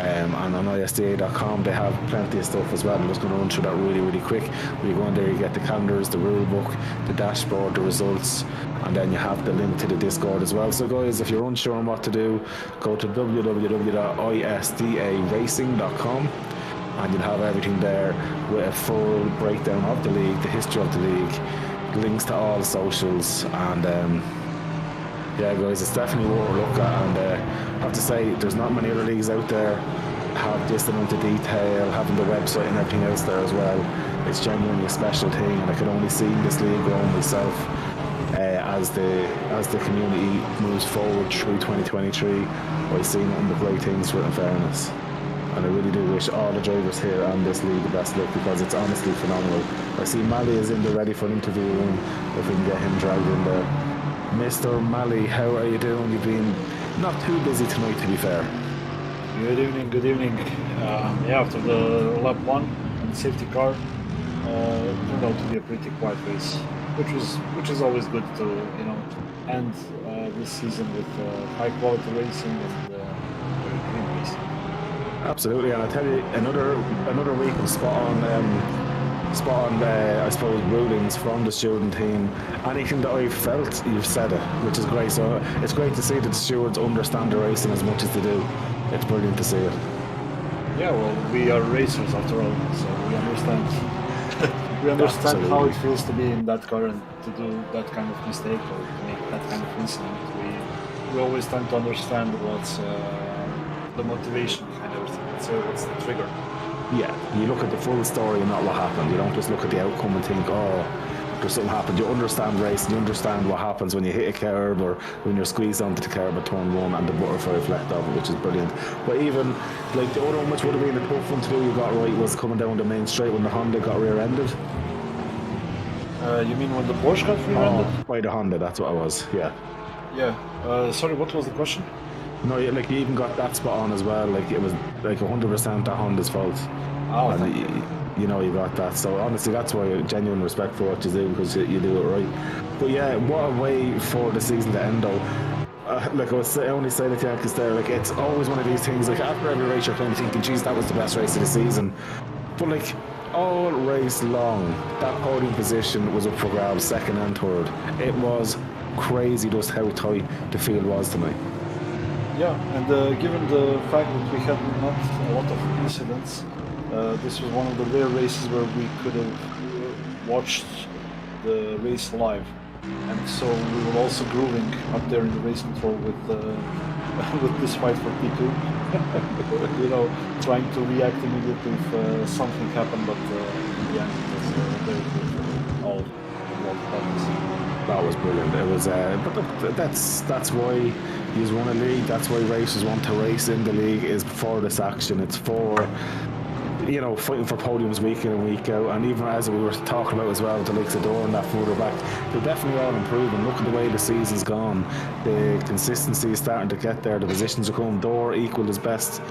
And on ISDA.com they have plenty of stuff as well. I'm just going to run through that really quick. When you go in there, you get the calendars, the rule book, the dashboard, the results, and then you have the link to the Discord as well. So guys, if you're unsure on what to do, go to www.isdaracing.com and you'll have everything there with a full breakdown of the league, the history of the league, links to all socials, and yeah guys, it's definitely worth a look at. And I have to say, there's not many other leagues out there have this amount of detail, having the website and everything else there as well. It's genuinely a special thing, and I can only see this league growing myself as the community moves forward through 2023. I see nothing but great things for it, in fairness. And I really do wish all the drivers here and this league the best luck, because it's honestly phenomenal. I see Mally is in there ready for an interview room, if we can get him dragged in there. Mr. Mally, how are you doing? You've been not too busy tonight, to be fair. Good evening. Yeah, after the lap 1 and safety car, turned out to be a pretty quiet race, which is always good to, you know, end this season with high quality racing and very clean racing. Absolutely, and I tell you, another week of spot on, I suppose, rulings from the student team. Anything that I've felt, you've said it, which is great. So it's great to see that the stewards understand the racing as much as they do. It's brilliant to see it. Yeah, well, we are racers after all, so we understand. We understand how it feels to be in that car and to do that kind of mistake or to make that kind of incident. We always tend to understand what's the motivation behind everything. So what's the trigger? Yeah, you look at the full story and not what happened. You don't just look at the outcome and think, oh, there's something happened. You understand racing, you understand what happens when you hit a curb or when you're squeezed onto the curb at turn 1 and the butterfly flecked off, which is brilliant. But even like the other one, which would have been a tough one to do, you got right, was coming down the main straight when the Honda got rear-ended. You mean when the Porsche got rear-ended? Oh, by the Honda, that's what I was, yeah. Yeah, sorry, what was the question? No, like you even got that spot on as well. Like it was like 100% the Honda's fault. Oh, and you know, you got that. So honestly, that's why genuine respect for what you do, because you do it right. But yeah, what a way for the season to end, though. Like I was only saying it to Yankees there, like it's always one of these things. Like after every race, you're kind of thinking, "Geez, that was the best race of the season." But like all race long, that podium position was up for grabs, second and third. It was crazy just how tight the field was tonight. Yeah, and given the fact that we had not a lot of incidents, this was one of the rare races where we could have watched the race live, and so we were also grooving up there in the race control with this fight for P2. You know, trying to react immediately if something happened, but in the end it was very good for all parties. That was brilliant. It was, but look, that's why you run a league. That's why racers want to race in the league, is for this action. It's for, you know, fighting for podiums week in and week out. And even as we were talking about as well, the likes of Dor and that further back, they're definitely all improving. Look at the way the season's gone. The consistency is starting to get there. The positions are coming. Dor equaled his best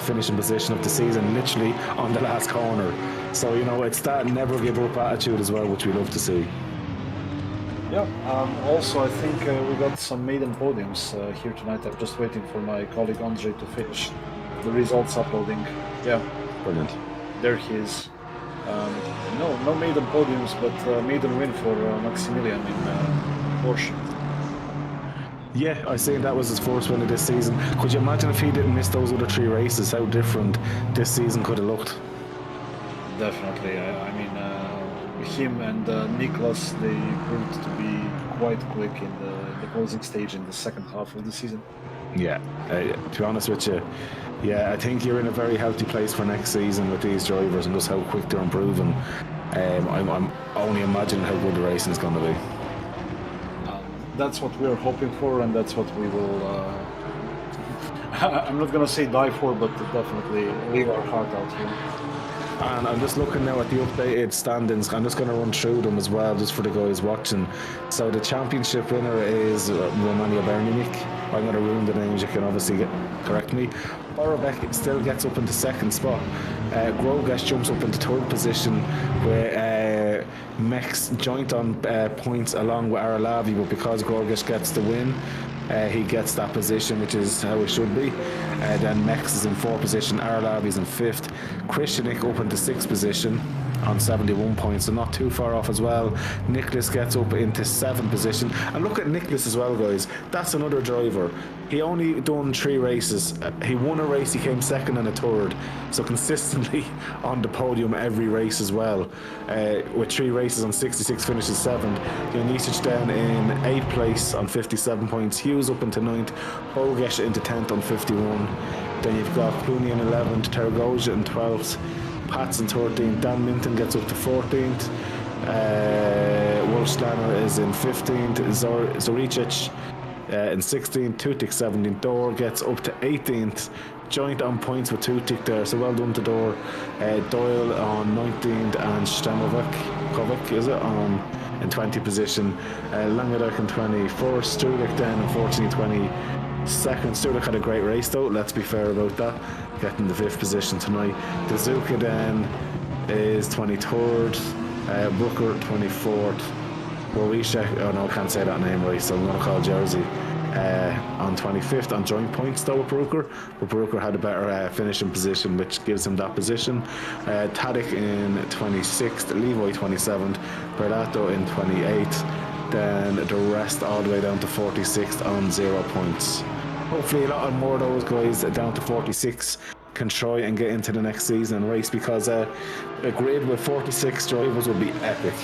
finishing position of the season, literally on the last corner. So, you know, it's that never give up attitude as well, which we love to see. Yeah, also I think we got some maiden podiums here tonight. I'm just waiting for my colleague Andre to finish the results uploading. Yeah, Brilliant. there he is. No maiden podiums, but maiden win for Maximilian in Porsche. Yeah, I seen that was his first win of this season. Could you imagine if he didn't miss those other 3 races, how different this season could have looked? Definitely. I mean, him and Niklas, they proved to be quite quick in the closing stage in the second half of the season. Yeah, to be honest with you, yeah, I think you're in a very healthy place for next season with these drivers and just how quick they're improving. I'm only imagining how good the racing is going to be. That's what we're hoping for, and that's what we will. I'm not going to say die for, but definitely leave our heart out here. And I'm just looking now at the updated standings. I'm just going to run through them as well, just for the guys watching. So the championship winner is Romania Berninik. I'm going to ruin the names, you can obviously correct me. Borobek still gets up into second spot. Grogesh jumps up into third position, where Mex joint on points along with Aralavi, but because Grogesh gets the win, he gets that position, which is how it should be. Then Mex is in 4th position, Aralavi is in 5th. Christianik up into 6th position on 71 points, so not too far off as well. Nicholas gets up into 7th position. And look at Nicholas as well, guys. That's another driver. He only done 3 races. He won a race, he came 2nd and a 3rd. So consistently on the podium every race as well. With 3 races on 66, finishes 7th. Janicic down in 8th place on 57 points. Hughes up into 9th. Bogesh into 10th on 51. Then you've got Clooney in 11th, Tergoja in 12th. Pats in 13th, Dan Minton gets up to 14th, Wolfslander is in 15th, Zoricic in 16th, Tutik 17th, Dor gets up to 18th, joint on points with Tutik there, so well done to Dor. Doyle on 19th and Stamovic is it, in 20th position, Langadek in 21st, Strulik then unfortunately 22nd. Strulik had a great race though, let's be fair about that, getting the 5th position tonight. Dazuka then is 23rd, Brooker 24th, Warishek, oh no, I can't say that name right, so I'm going to call Jersey on 25th on joint points though with Brooker, but Brooker had a better finishing position, which gives him that position. Tadic in 26th, Levoy 27th, Berlato in 28th, then the rest all the way down to 46th on 0 points. Hopefully a lot more of those guys down to 46 can try and get into the next season and race, because a grid with 46 drivers would be epic.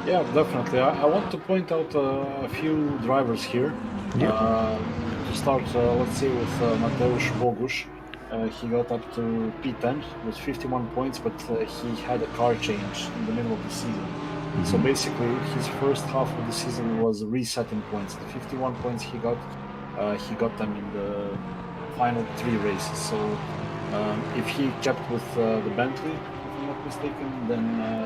Yeah, definitely. I want to point out a few drivers here. To start, let's see, with Mateusz Bogusz. He got up to P10 with 51 points, but he had a car change in the middle of the season. So basically, his first half of the season was resetting points. The 51 points he got them in the final 3 races. So if he kept with the Bentley, if I'm not mistaken, then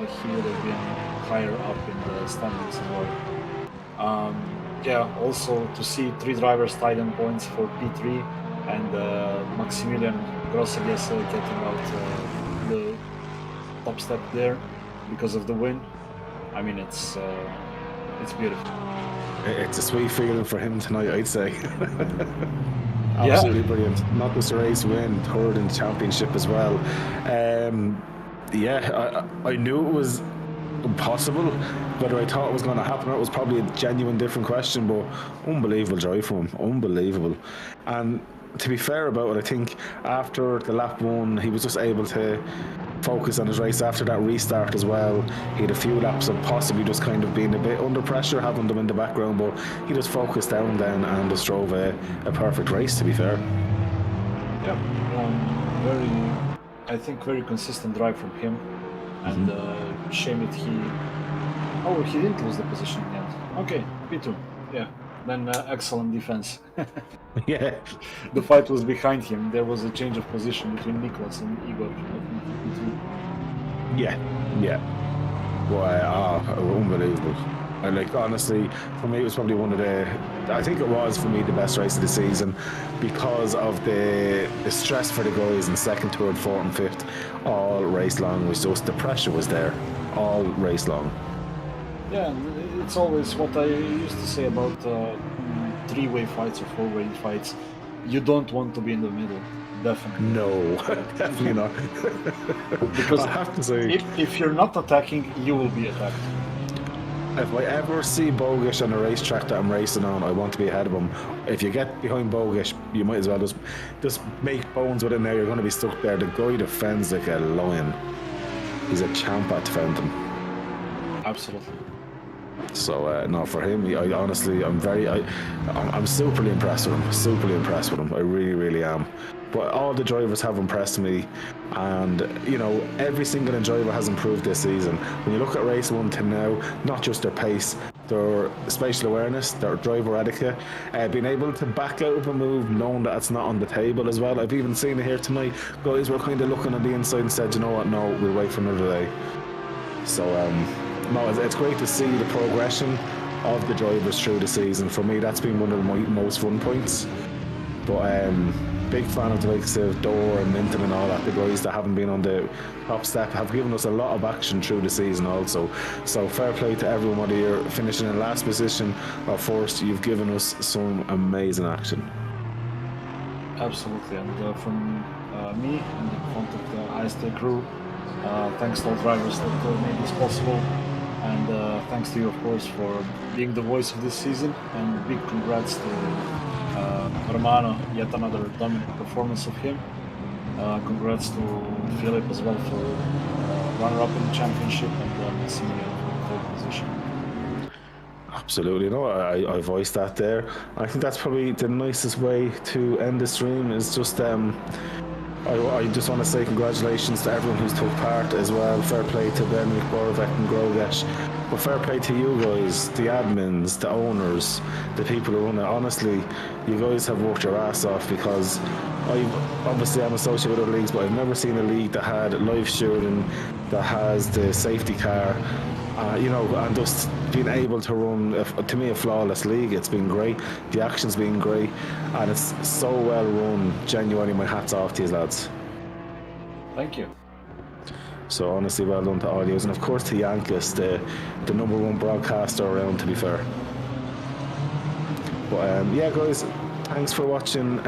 he would have been higher up in the standings as well. Yeah, also to see 3 drivers tied in points for P3 and Maximilian Grossegies getting out the top step there because of the win. I mean, it's beautiful. It's a sweet feeling for him tonight, I'd say. Absolutely brilliant. Not just a race win, 3rd in the championship as well. I knew it was impossible. Whether I thought it was going to happen, it was probably a genuine different question, but unbelievable drive from him. Unbelievable. And to be fair about it, I think after the lap 1, he was just able to focus on his race after that restart as well. He had a few laps of possibly just kind of being a bit under pressure, having them in the background, but he just focused down then and just drove a perfect race, to be fair. Yeah, very consistent drive from him, and shame that he didn't lose the position yet. Okay, P2, yeah. Then excellent defense. Yeah. The fight was behind him. There was a change of position between Niklas and Igor. Yeah. Boy, unbelievable. And like honestly, for me, it was probably one of the. I think it was for me the best race of the season because of the stress for the guys in second, third, fourth, and fifth, all race long was just the pressure was there, all race long. Yeah, and it's always what I used to say about three-way fights or four-way fights. You don't want to be in the middle, definitely. No, definitely not. Because I have to say, if you're not attacking, you will be attacked. if I ever see Bogish on a racetrack that I'm racing on, I want to be ahead of him. If you get behind Bogish, you might as well just make bones with him there. You're going to be stuck there. The guy defends like a lion. He's a champ at defending. Absolutely. So no, for him, I honestly, I'm superly impressed with him. Superly impressed with him. I really, really am. But all the drivers have impressed me, and you know, every single driver has improved this season. When you look at race 1 to now, not just their pace, their spatial awareness, their driver etiquette, being able to back out of a move, knowing that it's not on the table as well. I've even seen it here tonight. Guys were kind of looking on the inside and said, you know what? No, we'll wait for another day. So no, it's great to see the progression of the drivers through the season. For me, that's been one of my most fun points. But big fan of the likes of Dore and Minton and all that. The guys that haven't been on the top step have given us a lot of action through the season also. So fair play to everyone, whether you're finishing in last position or first. You've given us some amazing action. Absolutely, and from me and in front of the ISDA crew, thanks to all drivers that made this possible, and thanks to you, of course, for being the voice of this season, and big congrats to Romano, yet another dominant performance of him. Congrats to Philip as well for runner-up in the championship, and Maximilian for third position. Absolutely, no, I voiced that there. I think that's probably the nicest way to end the stream. Is just I just want to say congratulations to everyone who's took part as well. Fair play to Ben, Borovec and Grogesh. But fair play to you guys, the admins, the owners, the people who run it. Honestly, you guys have worked your ass off, because I'm associated with other leagues, but I've never seen a league that had live shooting, that has the safety car, and just being able to run, to me, a flawless league. It's been great. The action's been great, and it's so well run. Genuinely, my hat's off to you lads. Thank you. So honestly, well done to all yous, and of course to Yankees, the #1 broadcaster around, to be fair. But yeah, guys, thanks for watching.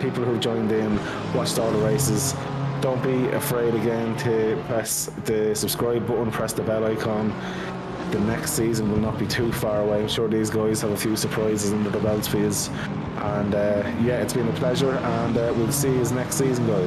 People who joined in, watched all the races. Don't be afraid again to press the subscribe button, press the bell icon. The next season will not be too far away. I'm sure these guys have a few surprises under the belts for you. And yeah, it's been a pleasure, and we'll see you next season, guys.